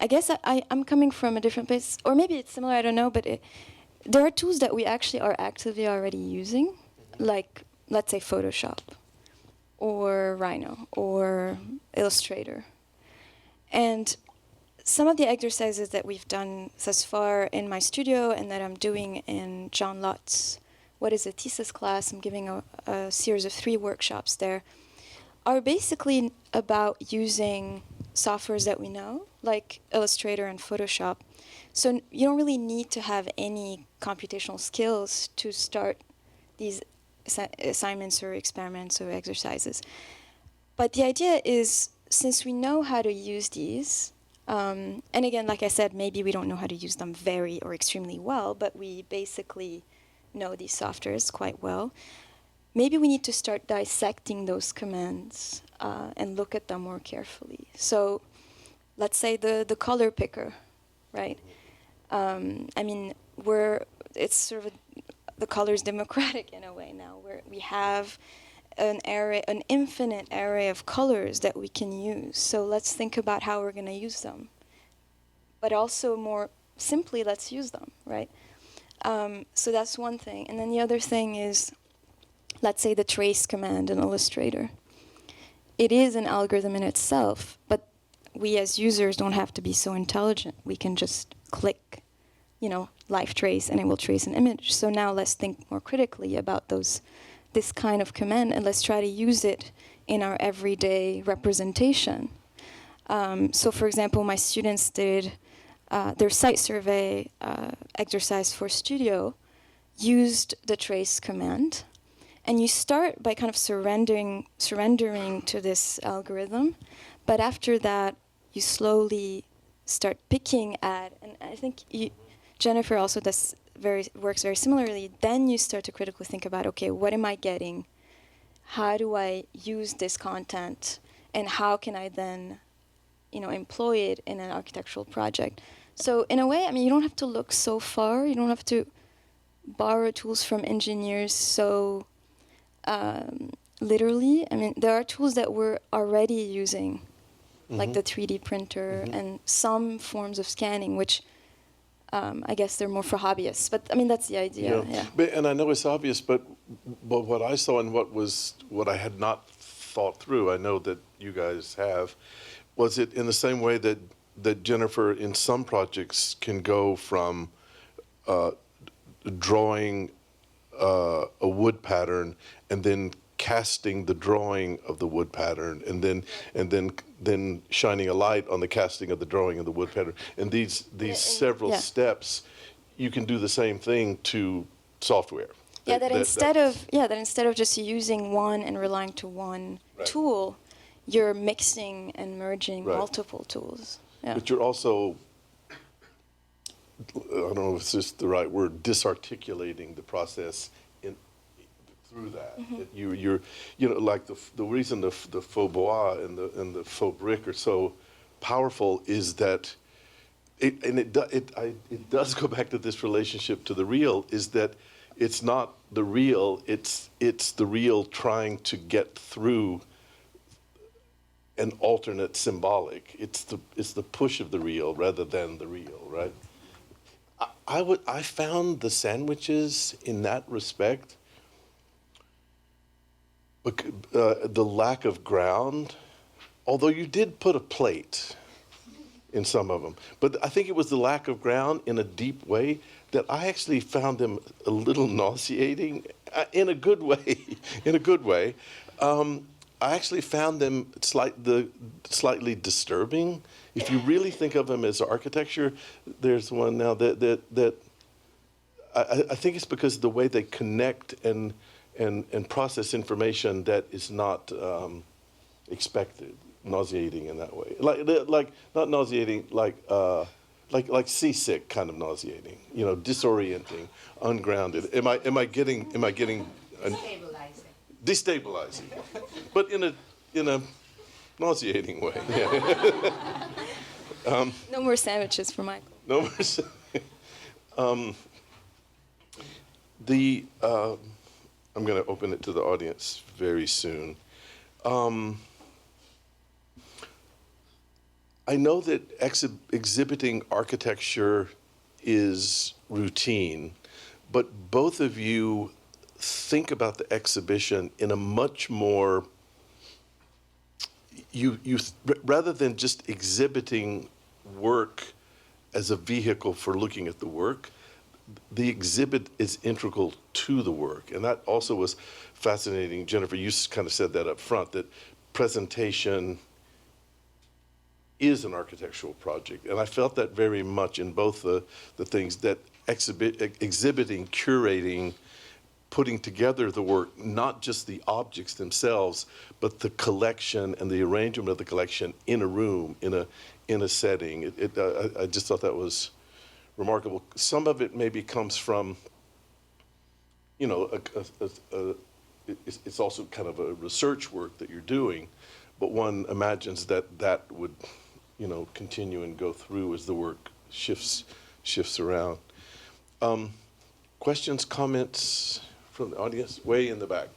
guess I'm coming from a different place, or maybe it's similar, I don't know, but there are tools that we actually are actively already using, like, let's say Photoshop, or Rhino, or Illustrator. And some of the exercises that we've done thus far in my studio and that I'm doing in John Lott's What is a Thesis class, I'm giving a series of 3 workshops there, are basically about using softwares that we know, like Illustrator and Photoshop. So you don't really need to have any computational skills to start these assignments or experiments or exercises. But the idea is, since we know how to use these, and again, like I said, maybe we don't know how to use them very or extremely well, but we basically know these softwares quite well. Maybe we need to start dissecting those commands and look at them more carefully. So let's say the color picker, right? I mean, it's sort of the color's democratic in a way now, where we have an infinite array of colors that we can use. So let's think about how we're going to use them. But also more simply, let's use them, right? So that's one thing. And then the other thing is, let's say the trace command in Illustrator. It is an algorithm in itself, but we as users don't have to be so intelligent. We can just click, live trace, and it will trace an image. So now let's think more critically about this kind of command, and let's try to use it in our everyday representation. So for example, my students did their site survey exercise for Studio, used the trace command. And you start by kind of surrendering to this algorithm, but after that, you slowly start picking at, and I think Jennifer also works very similarly. Then you start to critically think about, okay, what am I getting? How do I use this content? And how can I then, employ it in an architectural project? So in a way, I mean, you don't have to look so far. You don't have to borrow tools from engineers so literally. I mean, there are tools that we're already using, like the 3D printer and some forms of scanning, which I guess they're more for hobbyists. But I mean, that's the idea. Yeah. And I know it's obvious, but what I saw and what I had not thought through, I know that you guys have, was it in the same way that Jennifer in some projects can go from drawing a wood pattern and then casting the drawing of the wood pattern and then shining a light on the casting of the drawing of the wood pattern, and these several steps, you can do the same thing to software. That instead of just using one and relying to one tool, you're mixing and merging multiple tools. Yeah. But you're also, I don't know if it's just the right word, disarticulating the process through that. You're like the reason the faux bois and the faux brick are so powerful is that it does go back to this relationship to the real, is that it's not the real, it's the real trying to get through an alternate symbolic. It's the push of the real rather than the real, right? I found the sandwiches in that respect, the lack of ground, although you did put a plate in some of them, but I think it was the lack of ground in a deep way that I actually found them a little nauseating, in a good way. In a good way. I actually found them slightly disturbing. If you really think of them as architecture, there's one now that I think it's because of the way they connect and process information that is not expected, nauseating in that way. Like not nauseating, like seasick kind of nauseating. Disorienting, ungrounded. Am I getting destabilizing, but in a nauseating way. Yeah. No more sandwiches for Michael. No more. I'm going to open it to the audience very soon. I know that exhibiting architecture is routine, but both of you think about the exhibition in a much more, rather than just exhibiting work as a vehicle for looking at the work, the exhibit is integral to the work. And that also was fascinating. Jennifer, you kind of said that up front, that presentation is an architectural project. And I felt that very much in both the things that exhibiting, curating, putting together the work, not just the objects themselves, but the collection and the arrangement of the collection in a room, in a setting. I just thought that was remarkable. Some of it maybe comes from, you know, it's also kind of a research work that you're doing, but one imagines that that would, you know, continue and go through as the work shifts around. Questions, comments from the audience? Way in the back.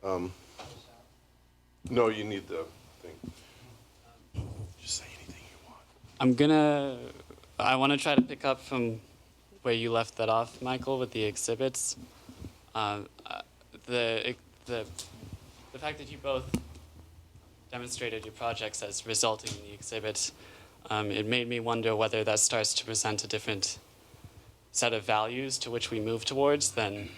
No, you need the thing. Just say anything you want. I want to try to pick up from where you left that off, Michael, with the exhibits. The fact that you both demonstrated your projects as resulting in the exhibit, it made me wonder whether that starts to present a different set of values to which we move towards than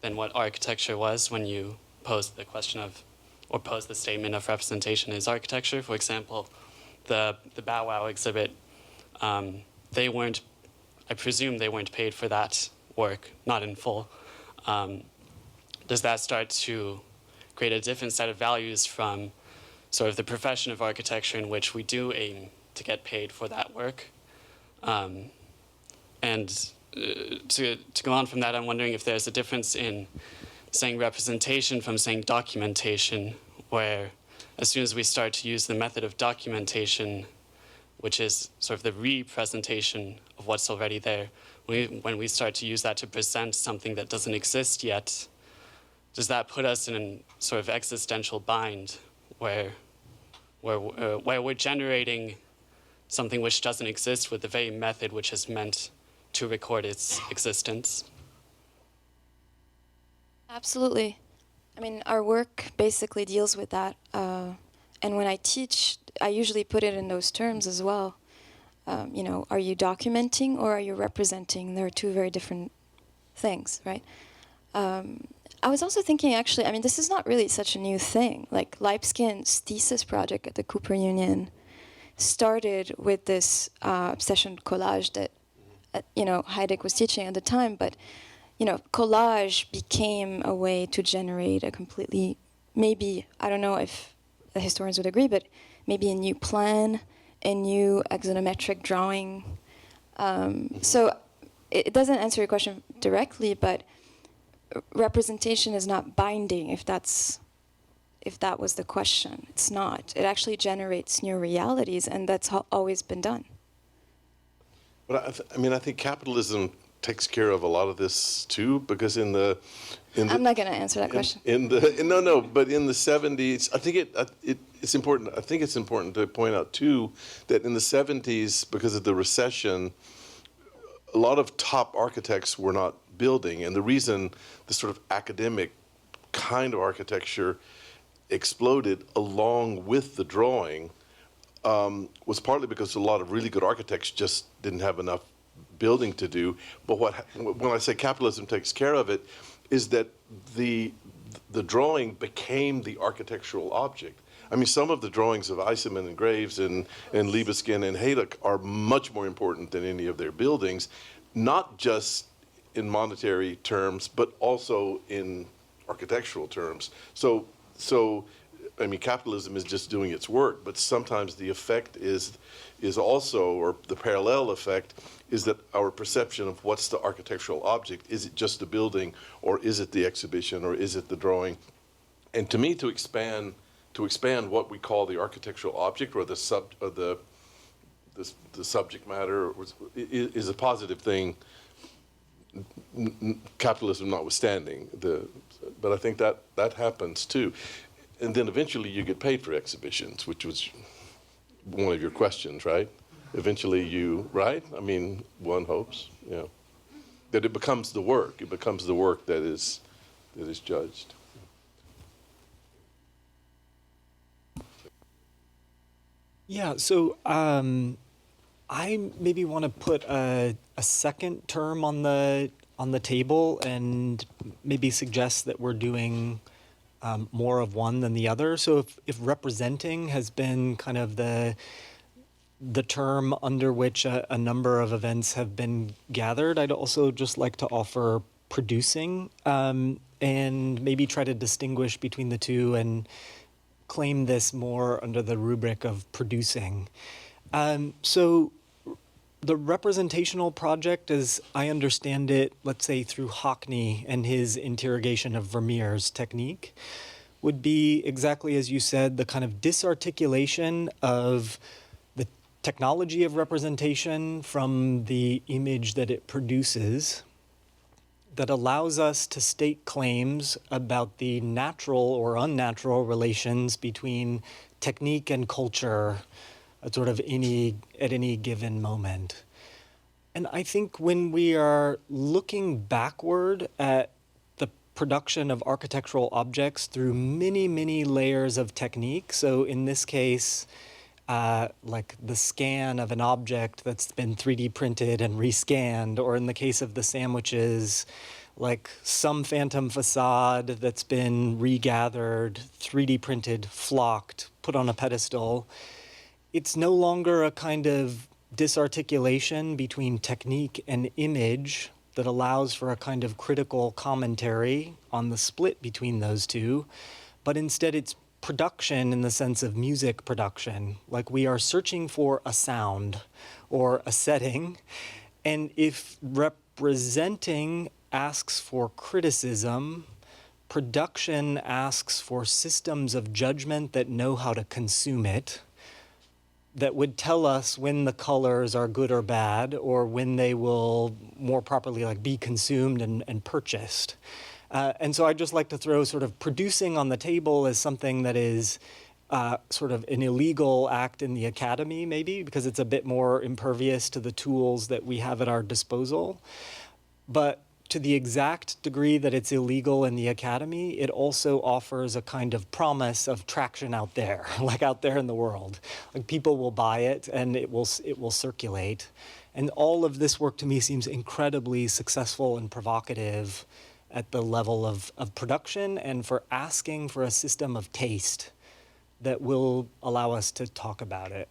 what architecture was when you posed the question of, or posed the statement of representation is architecture. For example, the Bow Wow exhibit, they weren't, I presume they weren't paid for that work, not in full. Does that start to create a different set of values from sort of the profession of architecture in which we do aim to get paid for that work? To go on from that, I'm wondering if there's a difference in saying representation from saying documentation, where as soon as we start to use the method of documentation, which is sort of the representation of what's already there, when we start to use that to present something that doesn't exist yet, does that put us in a sort of existential bind where we're generating something which doesn't exist with the very method which is meant to record its existence? Absolutely. I mean, our work basically deals with that. And when I teach, I usually put it in those terms as well. You know, are you documenting or are you representing? There are two very different things, right? I was also thinking, actually, I mean, this is not really such a new thing. Like Leibskin's thesis project at the Cooper Union started with this obsession with collage that, you know, Heidegger was teaching at the time. But, you know, collage became a way to generate a completely, maybe, I don't know if the historians would agree, but maybe a new plan, a new axonometric drawing. So it doesn't answer your question directly, but representation is not binding, if that was the question. It's not. It actually generates new realities, and that's always been done. But I mean, I think capitalism takes care of a lot of this too, because in the I'm not going to answer that question. But in the 70s, I think it's important. I think it's important to point out too that in the 70s, because of the recession, a lot of top architects were not building, and the reason the sort of academic kind of architecture exploded along with the drawing was partly because a lot of really good architects just didn't have enough building to do. But when I say capitalism takes care of it, is that the drawing became the architectural object. I mean, some of the drawings of Eisenman and Graves and Libeskind and Hayek are much more important than any of their buildings, not just in monetary terms, but also in architectural terms. So I mean, capitalism is just doing its work, but sometimes the effect is also, or the parallel effect, is that our perception of what's the architectural object, is it just the building, or is it the exhibition, or is it the drawing? And to me, to expand what we call the architectural object, or the subject matter, is a positive thing, capitalism notwithstanding. But I think that happens too. And then eventually you get paid for exhibitions, which was one of your questions, right? Eventually right? I mean, one hopes, yeah. That it becomes the work. It becomes the work that is judged. Yeah, so I maybe want to put a second term on the table and maybe suggest that we're doing more of one than the other. So if representing has been kind of the term under which a number of events have been gathered, I'd also just like to offer producing, and maybe try to distinguish between the two and claim this more under the rubric of producing. So the representational project, as I understand it, let's say through Hockney and his interrogation of Vermeer's technique, would be exactly as you said, the kind of disarticulation of the technology of representation from the image that it produces, that allows us to state claims about the natural or unnatural relations between technique and culture at sort of at any given moment. And I think when we are looking backward at the production of architectural objects through many, many layers of technique, so in this case, like the scan of an object that's been 3D printed and rescanned, or in the case of the sandwiches, like some phantom facade that's been regathered, 3D printed, flocked, put on a pedestal. It's no longer a kind of disarticulation between technique and image that allows for a kind of critical commentary on the split between those two, but instead it's production in the sense of music production. Like we are searching for a sound or a setting, and if representing asks for criticism, production asks for systems of judgment that know how to consume it, that would tell us when the colors are good or bad, or when they will more properly like be consumed and purchased. And so I'd just like to throw sort of producing on the table as something that is sort of an illegal act in the academy, maybe, because it's a bit more impervious to the tools that we have at our disposal. But to the exact degree that it's illegal in the academy, it also offers a kind of promise of traction out there, like out there in the world. Like people will buy it and it will circulate. And all of this work to me seems incredibly successful and provocative at the level of production and for asking for a system of taste that will allow us to talk about it.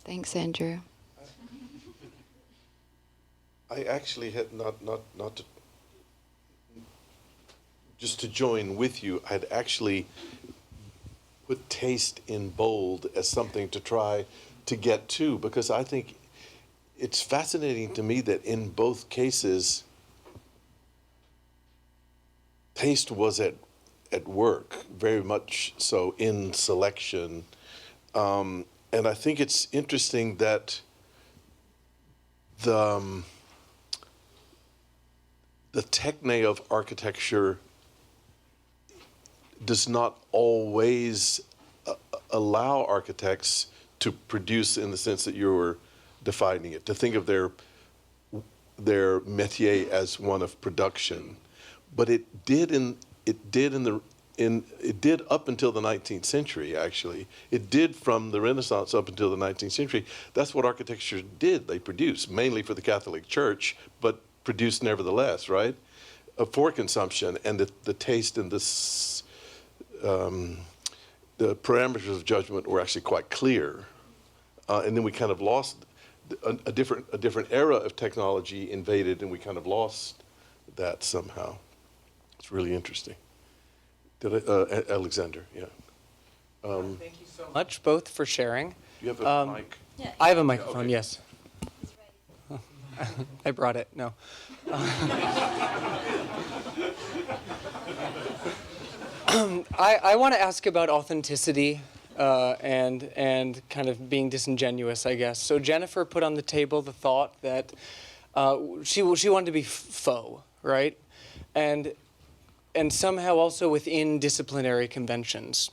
Thanks, Andrew. I actually had not to, just to join with you, I'd actually put taste in bold as something to try to get to, because I think it's fascinating to me that in both cases, taste was at work, very much so in selection. And I think it's interesting that the techne of architecture does not always allow architects to produce in the sense that you were defining it, to think of their métier as one of production. But it did up until the 19th century, actually. It did from the Renaissance up until the 19th century. That's what architecture did. They produced, mainly for the Catholic Church, but produced nevertheless, right? For consumption, and the taste and the parameters of judgment were actually quite clear. And then we kind of lost, a different era of technology invaded, and we kind of lost that somehow. It's really interesting. Alexander, yeah. Thank you so much, both, for sharing. You have a mic? Yeah. I have a microphone, okay. yes. I brought it, no. I want to ask about authenticity and kind of being disingenuous, I guess. So Jennifer put on the table the thought that she wanted to be faux, right? And somehow also within disciplinary conventions.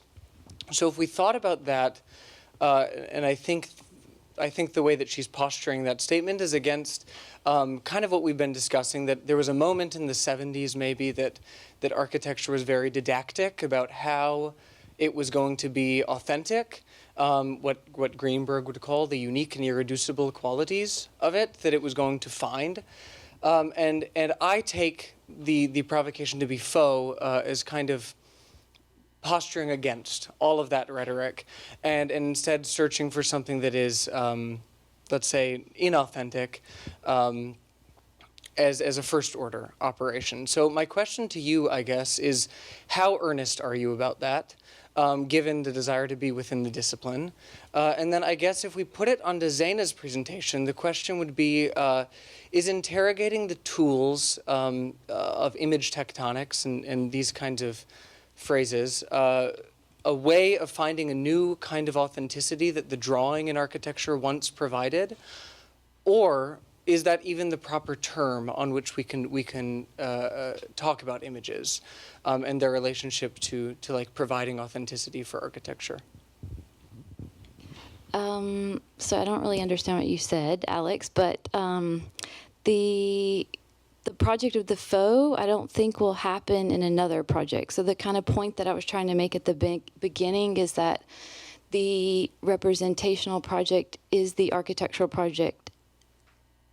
So if we thought about that, and I think the way that she's posturing that statement is against kind of what we've been discussing, that there was a moment in the 70s maybe that architecture was very didactic about how it was going to be authentic, what Greenberg would call the unique and irreducible qualities of it that it was going to find. And I take the provocation to be faux as kind of posturing against all of that rhetoric, and instead searching for something that is, let's say, inauthentic, as a first order operation. So my question to you, I guess, is how earnest are you about that, given the desire to be within the discipline? And then I guess if we put it onto Zeina's presentation, the question would be, is interrogating the tools of image tectonics and these kinds of phrases a way of finding a new kind of authenticity that the drawing in architecture once provided? Or is that even the proper term on which we can talk about images and their relationship to like providing authenticity for architecture? So I don't really understand what you said, Alex, but the project of the faux, I don't think will happen in another project. So the kind of point that I was trying to make at the beginning is that the representational project is the architectural project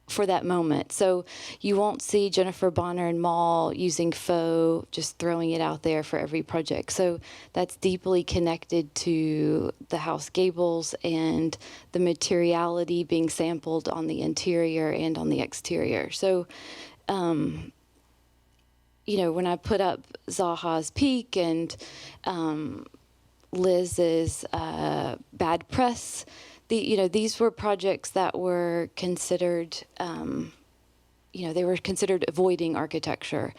for that moment. So you won't see Jennifer Bonner and Mall using faux, just throwing it out there for every project. So that's deeply connected to the house gables and the materiality being sampled on the interior and on the exterior. So, you know, when I put up Zaha's Peak and Liz's Bad Press, these were projects that were considered, they were considered avoiding architecture.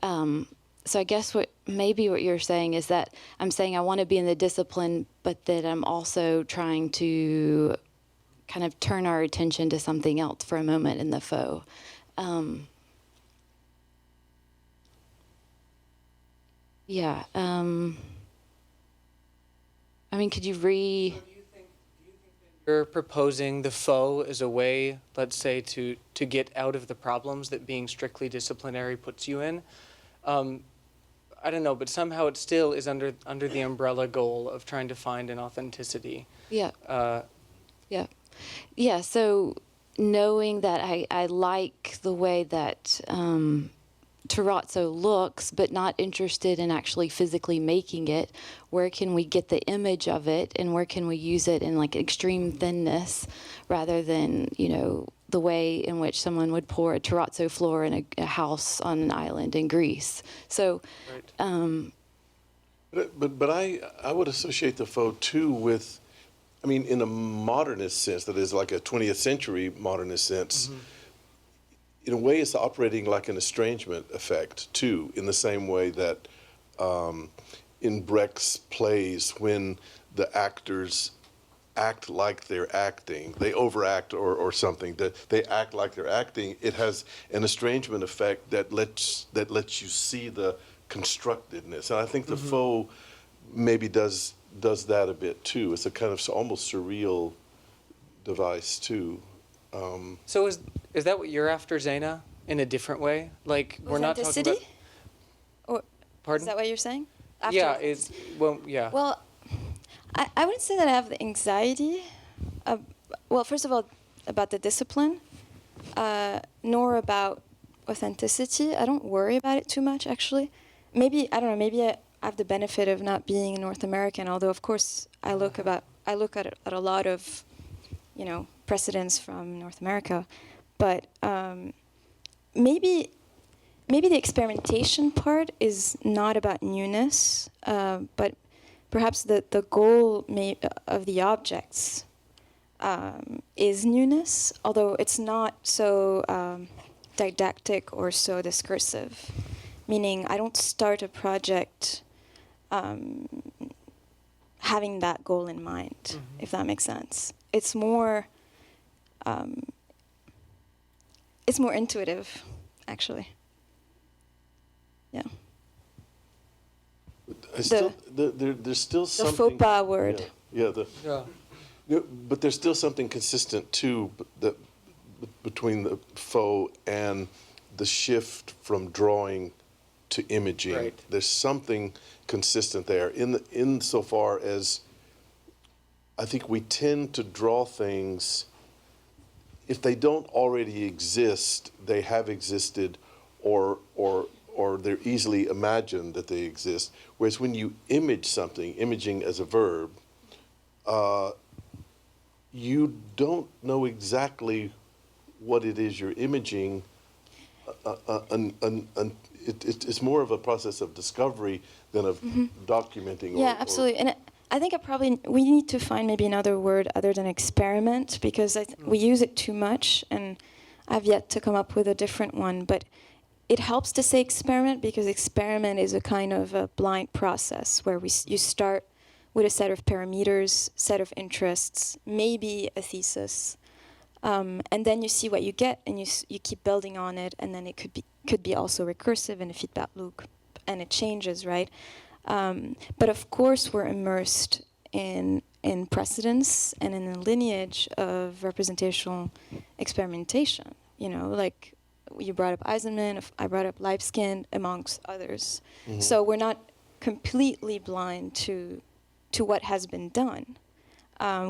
So I guess what you're saying is that I'm saying I want to be in the discipline, but that I'm also trying to kind of turn our attention to something else for a moment in the faux. Yeah. Could you You're proposing the faux as a way, let's say, to get out of the problems that being strictly disciplinary puts you in? I don't know, but somehow it still is under the umbrella goal of trying to find an authenticity. Yeah. Yeah. So knowing that I like the way that terrazzo looks, but not interested in actually physically making it, where can we get the image of it and where can we use it in like extreme thinness rather than, the way in which someone would pour a terrazzo floor in a house on an island in Greece. So, right. But I would associate the faux too with, in a modernist sense, that is like a 20th century modernist sense, in a way it's operating like an estrangement effect too, in the same way that in Brecht's plays, when the actors act like they're acting, they overact or something, that they act like they're acting, it has an estrangement effect that lets you see the constructedness. And I think the faux maybe does that a bit too. It's a kind of almost surreal device too. So is that what you're after, Zeina, in a different way? Like, we're not talking about... Or, pardon? is that what you're saying? Yeah, yeah. Well, I wouldn't say that I have the anxiety. Well, first of all, about the discipline, nor about authenticity. I don't worry about it too much, actually. Maybe, I don't know, maybe I have the benefit of not being North American, although, of course, I look at a lot of, precedents from North America. But maybe the experimentation part is not about newness, but perhaps the goal of the objects is newness, although it's not so didactic or so discursive. Meaning, I don't start a project having that goal in mind, if that makes sense. It's more intuitive, actually. Yeah. There's still something. The faux pas word. Yeah. But there's still something consistent too between the faux and the shift from drawing to imaging. Right. There's something consistent there insofar as I think we tend to draw things if they don't already exist, they have existed, or they're easily imagined that they exist. Whereas when you image something, imaging as a verb, you don't know exactly what it is you're imaging. It's more of a process of discovery than of documenting. Yeah, absolutely. And I think we need to find maybe another word other than experiment, because we use it too much, and I've yet to come up with a different one. But it helps to say experiment, because experiment is a kind of a blind process where you start with a set of parameters, set of interests, maybe a thesis, and then you see what you get, and you keep building on it, and then it could be also recursive in a feedback loop, and it changes, right? But of course, we're immersed in precedents and in a lineage of representational experimentation. You know, like you brought up Eisenman, I brought up Lipskin, amongst others. So we're not completely blind to what has been done.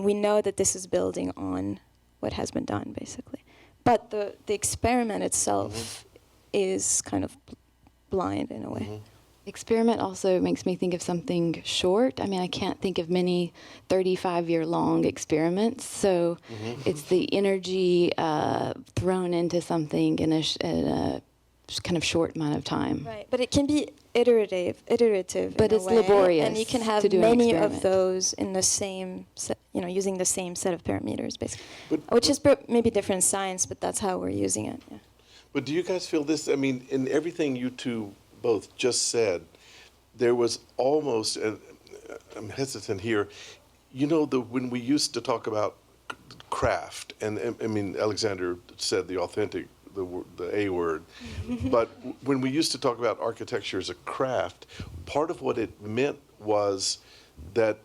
We know that this is building on what has been done, basically. But the experiment itself is kind of blind in a way. Experiment also makes me think of something short. I mean, I can't think of many 35-year-long experiments. So it's the energy thrown into something in a kind of short amount of time. Right, but it can be iterative. But in it's a way, laborious and you can have to do an many of experiment. those in the same, using the same set of parameters, basically. But- Which is maybe different science, but that's how we're using it. Yeah. But do you guys feel this? I mean, in everything you two both just said, there was almost, and I'm hesitant here, when we used to talk about craft, and I mean, Alexander said the authentic, the A word, but when we used to talk about architecture as a craft, part of what it meant was that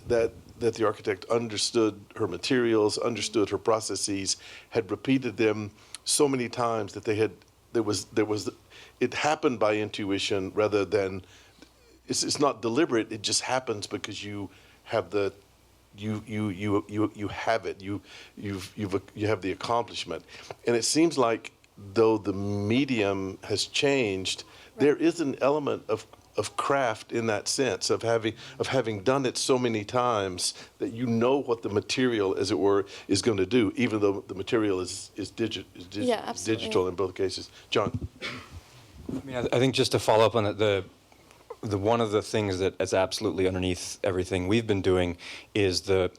the architect understood her materials, understood her processes, had repeated them so many times that it happened by intuition rather than it's not deliberate. It just happens because you have you have it. You have the accomplishment, and it seems like though the medium has changed, there is an element of craft in that sense of having done it so many times that you know what the material, as it were, is going to do, even though the material is digital in both cases. John. I mean, I think just to follow up on it, the one of the things that is absolutely underneath everything we've been doing is the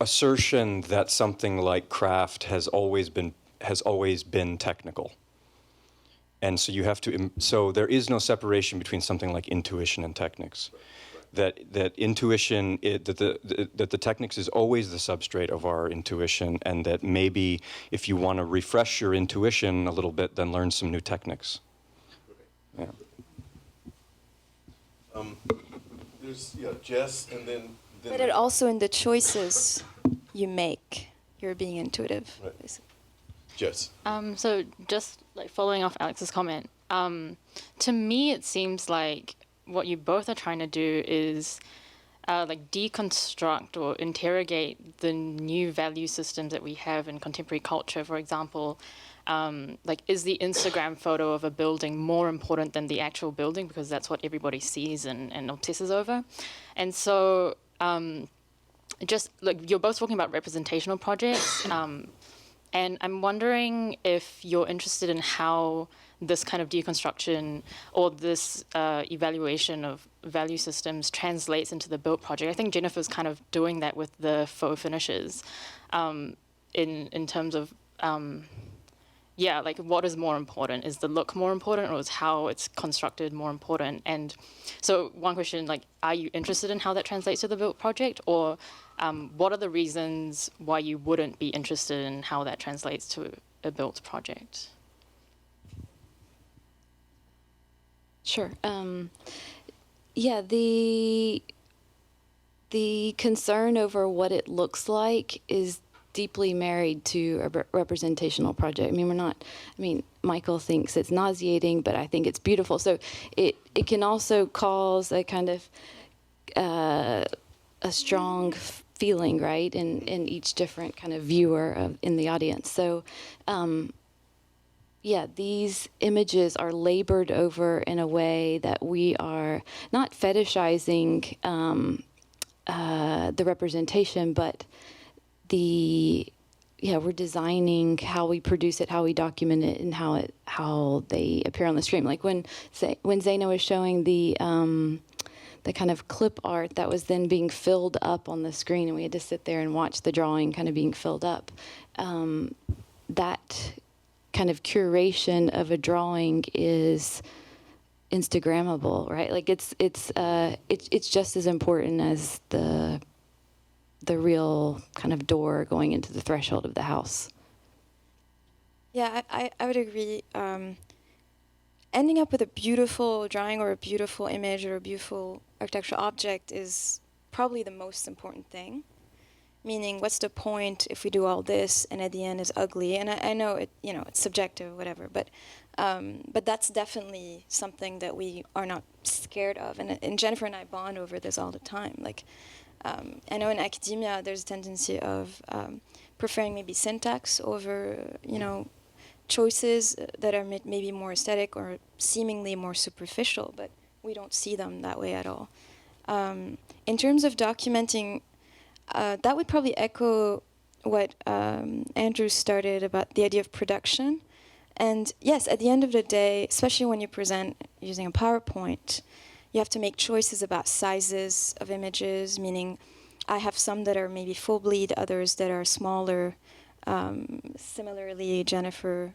assertion that something like craft has always been technical. And so you have to, so there is no separation between something like intuition and techniques. That intuition, that the techniques is always the substrate of our intuition, and that maybe if you want to refresh your intuition a little bit, then learn some new techniques. Yeah. There's Jess, and then But it also in the choices you make, you're being intuitive, Right. basically. Jess. So just like following off Alex's comment, to me it seems like what you both are trying to do is like deconstruct or interrogate the new value systems that we have in contemporary culture. For example, like is the Instagram photo of a building more important than the actual building because that's what everybody sees and obsesses over? And so just like you're both talking about representational projects. And I'm wondering if you're interested in how this kind of deconstruction or this evaluation of value systems translates into the built project. I think Jennifer's kind of doing that with the faux finishes in terms of, like what is more important? Is the look more important or is how it's constructed more important? And so one question, like, are you interested in how that translates to the built project, or what are the reasons why you wouldn't be interested in how that translates to a built project? Sure. The concern over what it looks like is deeply married to a representational project. Michael thinks it's nauseating, but I think it's beautiful. So it can also cause a kind of a strong feeling, right, in each different kind of viewer in the audience. So, yeah, these images are labored over in a way that we are not fetishizing the representation, but we're designing how we produce it, how we document it, and how they appear on the stream. Like when Zeina was showing the kind of clip art that was then being filled up on the screen, and we had to sit there and watch the drawing kind of being filled up. That kind of curation of a drawing is Instagrammable, right? Like it's just as important as the real kind of door going into the threshold of the house. Yeah, I would agree. Ending up with a beautiful drawing or a beautiful image or a beautiful architectural object is probably the most important thing. Meaning, what's the point if we do all this and at the end it's ugly? And I know it's subjective, whatever, but that's definitely something that we are not scared of. And Jennifer and I bond over this all the time. Like, I know in academia there's a tendency of preferring maybe syntax over, choices that are maybe more aesthetic or seemingly more superficial, but we don't see them that way at all. In terms of documenting, that would probably echo what Andrew started about the idea of production. And yes, at the end of the day, especially when you present using a PowerPoint, you have to make choices about sizes of images, meaning I have some that are maybe full bleed, others that are smaller. Similarly, Jennifer,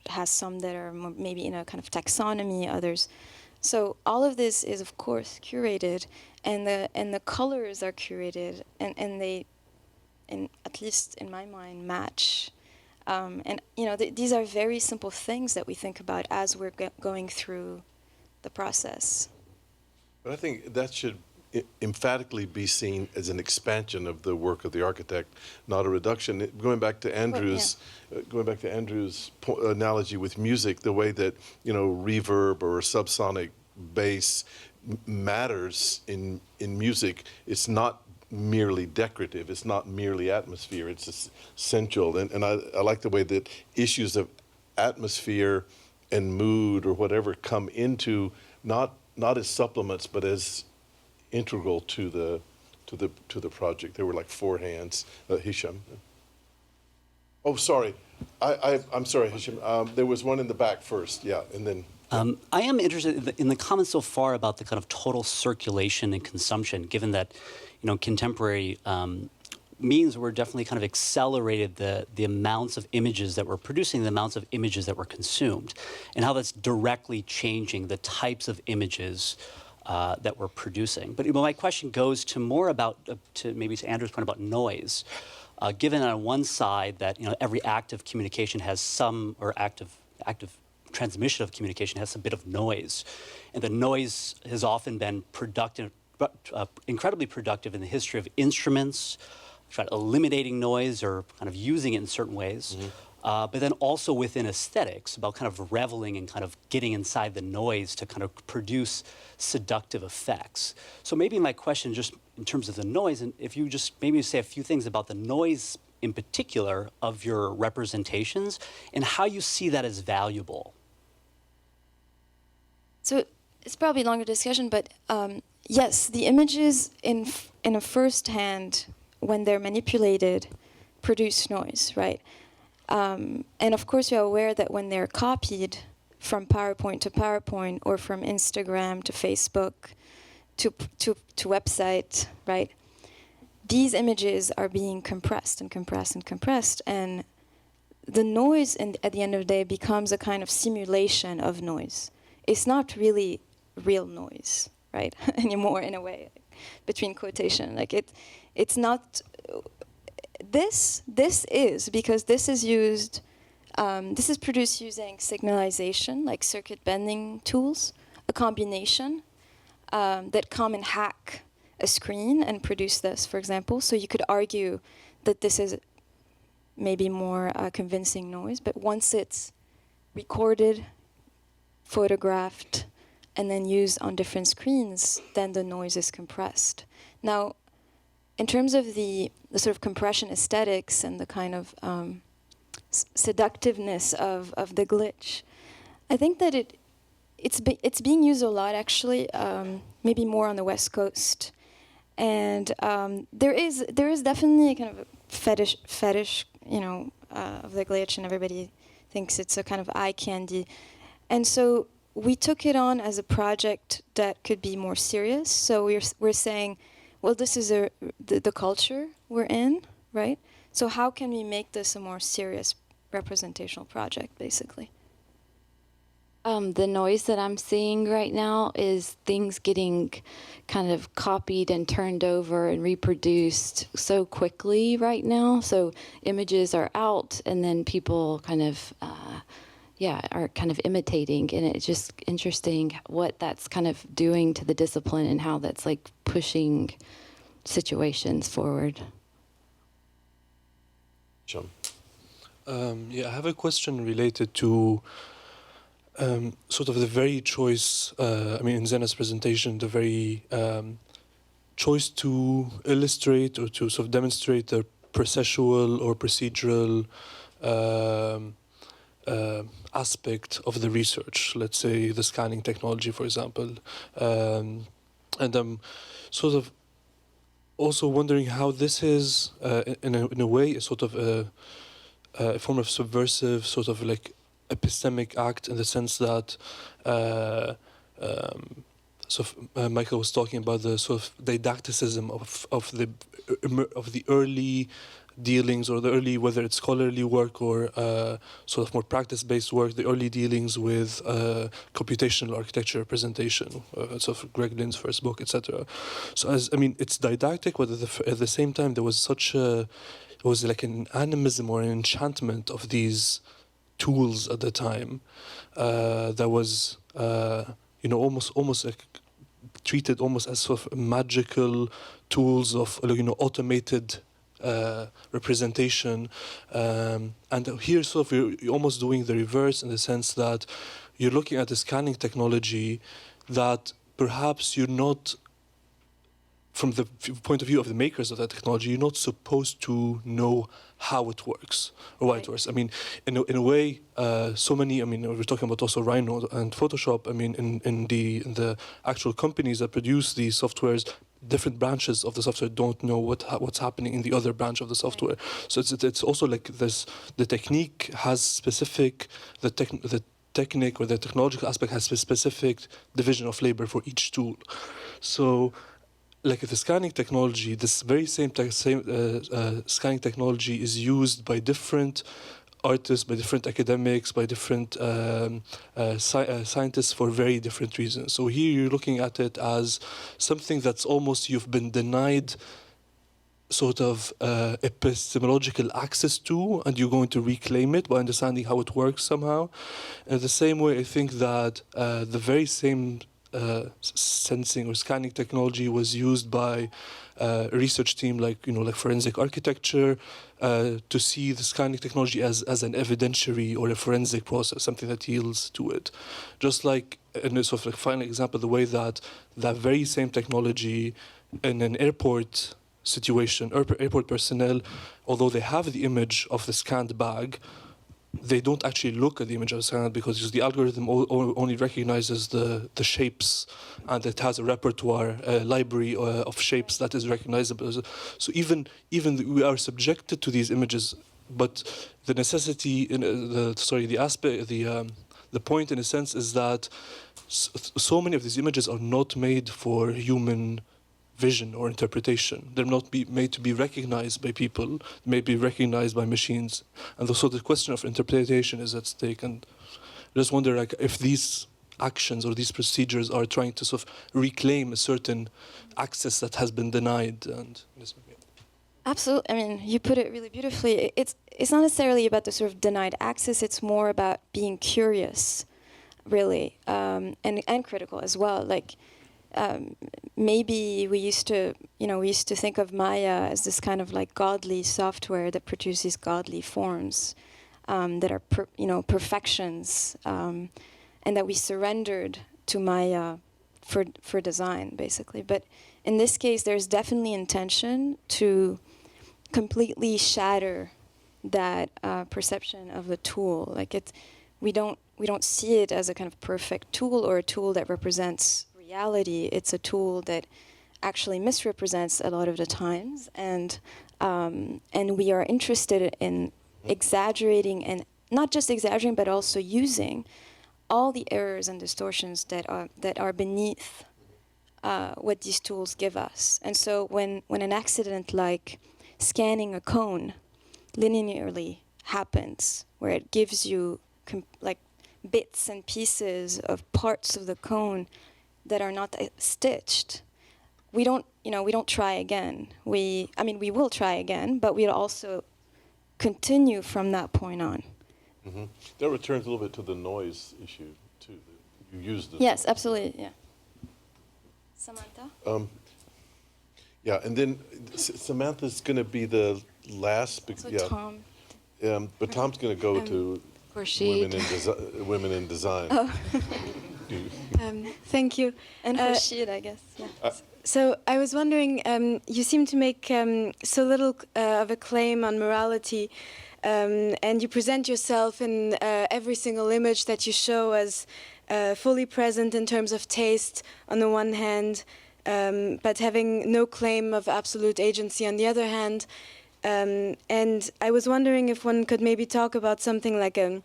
has some that are maybe in a kind of taxonomy, others. So all of this is, of course, curated, and the colors are curated, and they, at least in my mind, match. These are very simple things that we think about as we're going through the process. But I think that should emphatically be seen as an expansion of the work of the architect, not a reduction. Going back to Andrew's analogy with music, the way that reverb or subsonic bass matters in music, it's not merely decorative, it's not merely atmosphere, it's essential. And I like the way that issues of atmosphere and mood or whatever come into not as supplements but as integral to the project. There were like four hands. Hisham. Oh, sorry. I'm sorry, Hisham. There was one in the back first. Yeah, and then. I am interested in the comments so far about the kind of total circulation and consumption, given that, contemporary means we're definitely kind of accelerated the amounts of images that we're producing, the amounts of images that were consumed, and how that's directly changing the types of images that we're producing. But my question goes to more about, to Andrew's point about noise. Given on one side that every act of communication has some, or active transmission of communication has a bit of noise, and the noise has often been productive, incredibly productive in the history of instruments, eliminating noise or kind of using it in certain ways. Mm-hmm. But then also within aesthetics, about kind of reveling and kind of getting inside the noise to kind of produce seductive effects. So maybe my question, just in terms of the noise, and if you just maybe say a few things about the noise in particular of your representations and how you see that as valuable. So it's probably a longer discussion, but yes, the images in a first hand, when they're manipulated, produce noise, right? And of course, you're aware that when they're copied from PowerPoint to PowerPoint, or from Instagram to Facebook to website, right? These images are being compressed and compressed and compressed, and the noise at the end of the day becomes a kind of simulation of noise. It's not really real noise, right? Anymore, in a way, between quotation. Like it's not. This is, because this is used. This is produced using signalization, like circuit bending tools, a combination that come and hack a screen and produce this, for example. So you could argue that this is maybe more convincing noise, but once it's recorded, photographed, and then used on different screens, then the noise is compressed. Now, in terms of the sort of compression aesthetics and the kind of seductiveness of the glitch, I think that it's being used a lot, actually, maybe more on the West Coast. And there is definitely a kind of a fetish, of the glitch, and everybody thinks it's a kind of eye candy. And so we took it on as a project that could be more serious. So we're saying, well, this is the culture we're in, right? So how can we make this a more serious representational project, basically? The noise that I'm seeing right now is things getting kind of copied and turned over and reproduced so quickly right now. So images are out, and then people kind of, are kind of imitating. And it's just interesting what that's kind of doing to the discipline and how that's like pushing situations forward. John. I have a question related to sort of the very choice, in Zeina's presentation, the very choice to illustrate or to sort of demonstrate the processual or procedural aspect of the research, let's say the scanning technology, for example. And I'm sort of also wondering how this is, in a way, a sort of a form of subversive, sort of like epistemic act, in the sense that Michael was talking about the sort of didacticism of the early dealings, or the early, whether it's scholarly work or sort of more practice-based work, the early dealings with computational architecture representation, sort of Greg Lynn's first book, etc. So it's didactic, but at the same time there was it was like an animism or an enchantment of these tools at the time that was almost like treated almost as sort of magical tools of automated representation, and here sort of you're almost doing the reverse, in the sense that you're looking at the scanning technology that perhaps you're not, from the point of view of the makers of that technology, you're not supposed to know how it works or why it works. In a way, so many. We're talking about also Rhino and Photoshop. In the actual companies that produce these softwares, different branches of the software don't know what's happening in the other branch of the software. So it's also like this. The technique has specific the technique or the technological aspect has a specific division of labor for each tool. So, like the scanning technology, this very same scanning technology is used by different artists, by different academics, by different scientists for very different reasons. So here you're looking at it as something that's almost you've been denied sort of epistemological access to, and you're going to reclaim it by understanding how it works somehow. In the same way, I think that the very same sensing or scanning technology was used by a research team like forensic architecture to see the scanning technology as an evidentiary or a forensic process, something that yields to it. Just like, in a sort of like final example, the way that very same technology in an airport situation, airport personnel, although they have the image of the scanned bag, they don't actually look at the image of the scanned, because the algorithm only recognizes the shapes, and it has a repertoire, a library of shapes that is recognizable. So even we are subjected to these images, but the necessity, the point in a sense is that so many of these images are not made for human vision or interpretation. They're not made to be recognized by people, may be recognized by machines. And so the question of interpretation is at stake. And I just wonder if these actions or these procedures are trying to sort of reclaim a certain access that has been denied. And Absolutely. You put it really beautifully. It's not necessarily about the sort of denied access. It's more about being curious, really, and critical as well. Maybe we used to think of Maya as this kind of like godly software that produces godly forms that are perfections, and that we surrendered to Maya for design, basically. But in this case, there's definitely intention to completely shatter that perception of the tool. Like we don't see it as a kind of perfect tool or a tool that represents reality. It's a tool that actually misrepresents a lot of the times, and we are interested in exaggerating, and not just exaggerating, but also using all the errors and distortions that are beneath what these tools give us. And so when an accident like scanning a cone linearly happens, where it gives you like bits and pieces of parts of the cone that are not stitched, we don't try again. We will try again, but we'll also continue from that point on. Mm-hmm. That returns a little bit to the noise issue too. You used the Yes, absolutely. Yeah. Samantha. Yeah, and then Samantha's going to be the last. So yeah. Tom. But Tom's going to go to women in design. Oh. Thank you. And Rashid, I guess. Yeah. So I was wondering, you seem to make so little of a claim on morality, and you present yourself in every single image that you show as fully present in terms of taste on the one hand, but having no claim of absolute agency on the other hand. And I was wondering if one could maybe talk about something like a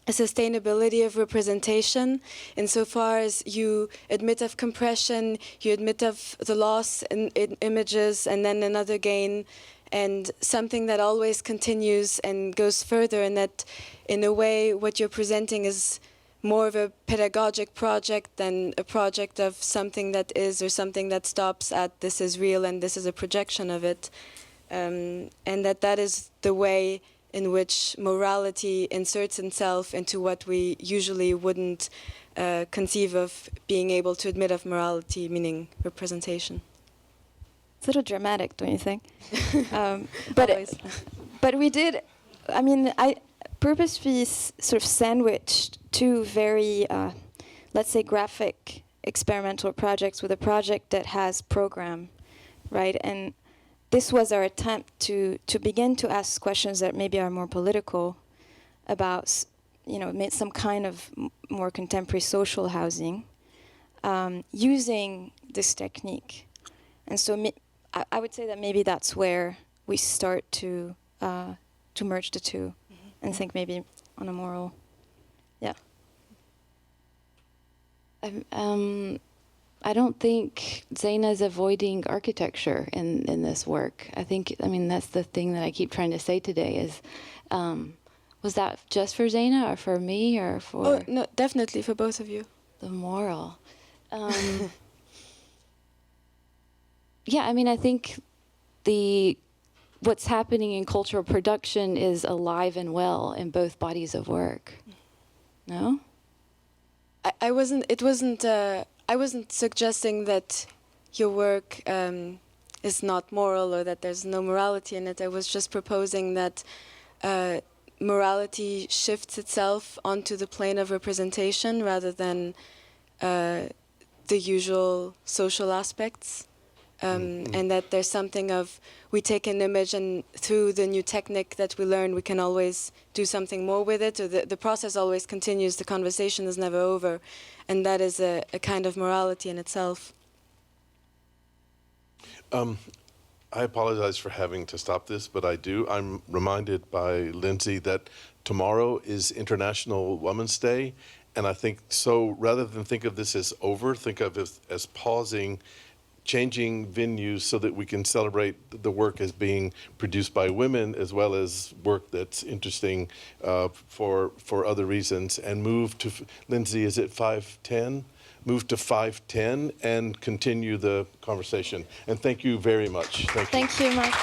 sustainability of representation, insofar as you admit of compression, you admit of the loss in images, and then another gain, and something that always continues and goes further, and that in a way what you're presenting is more of a pedagogic project than a project of something that is, or something that stops at this is real and this is a projection of it, and that is the way in which morality inserts itself into what we usually wouldn't conceive of being able to admit of morality, meaning representation. It's a little dramatic, don't you think? But we did, I purposefully sort of sandwiched two very, let's say, graphic experimental projects with a project that has program, right? And this was our attempt to begin to ask questions that maybe are more political about, some kind of more contemporary social housing, using this technique. And so I would say that maybe that's where we start to merge the two, and think maybe on a moral, yeah. I don't think Zeina's avoiding architecture in this work. That's the thing that I keep trying to say today is, was that just for Zeina or for me or for... Oh, no, definitely for both of you. The moral. Yeah, I think what's happening in cultural production is alive and well in both bodies of work. No? I wasn't suggesting that your work is not moral or that there's no morality in it. I was just proposing that morality shifts itself onto the plane of representation rather than the usual social aspects. And that there's something of, we take an image and through the new technique that we learn, we can always do something more with it, or the process always continues, the conversation is never over, and that is a kind of morality in itself. I apologize for having to stop this, but I'm reminded by Lindsay that tomorrow is International Women's Day, and I think so rather than think of this as over, think of it as pausing, changing venues so that we can celebrate the work as being produced by women as well as work that's interesting for other reasons, and move to, Lindsay, is it 5:10? Move to 5:10 and continue the conversation. And thank you very much. Thank you, Mike.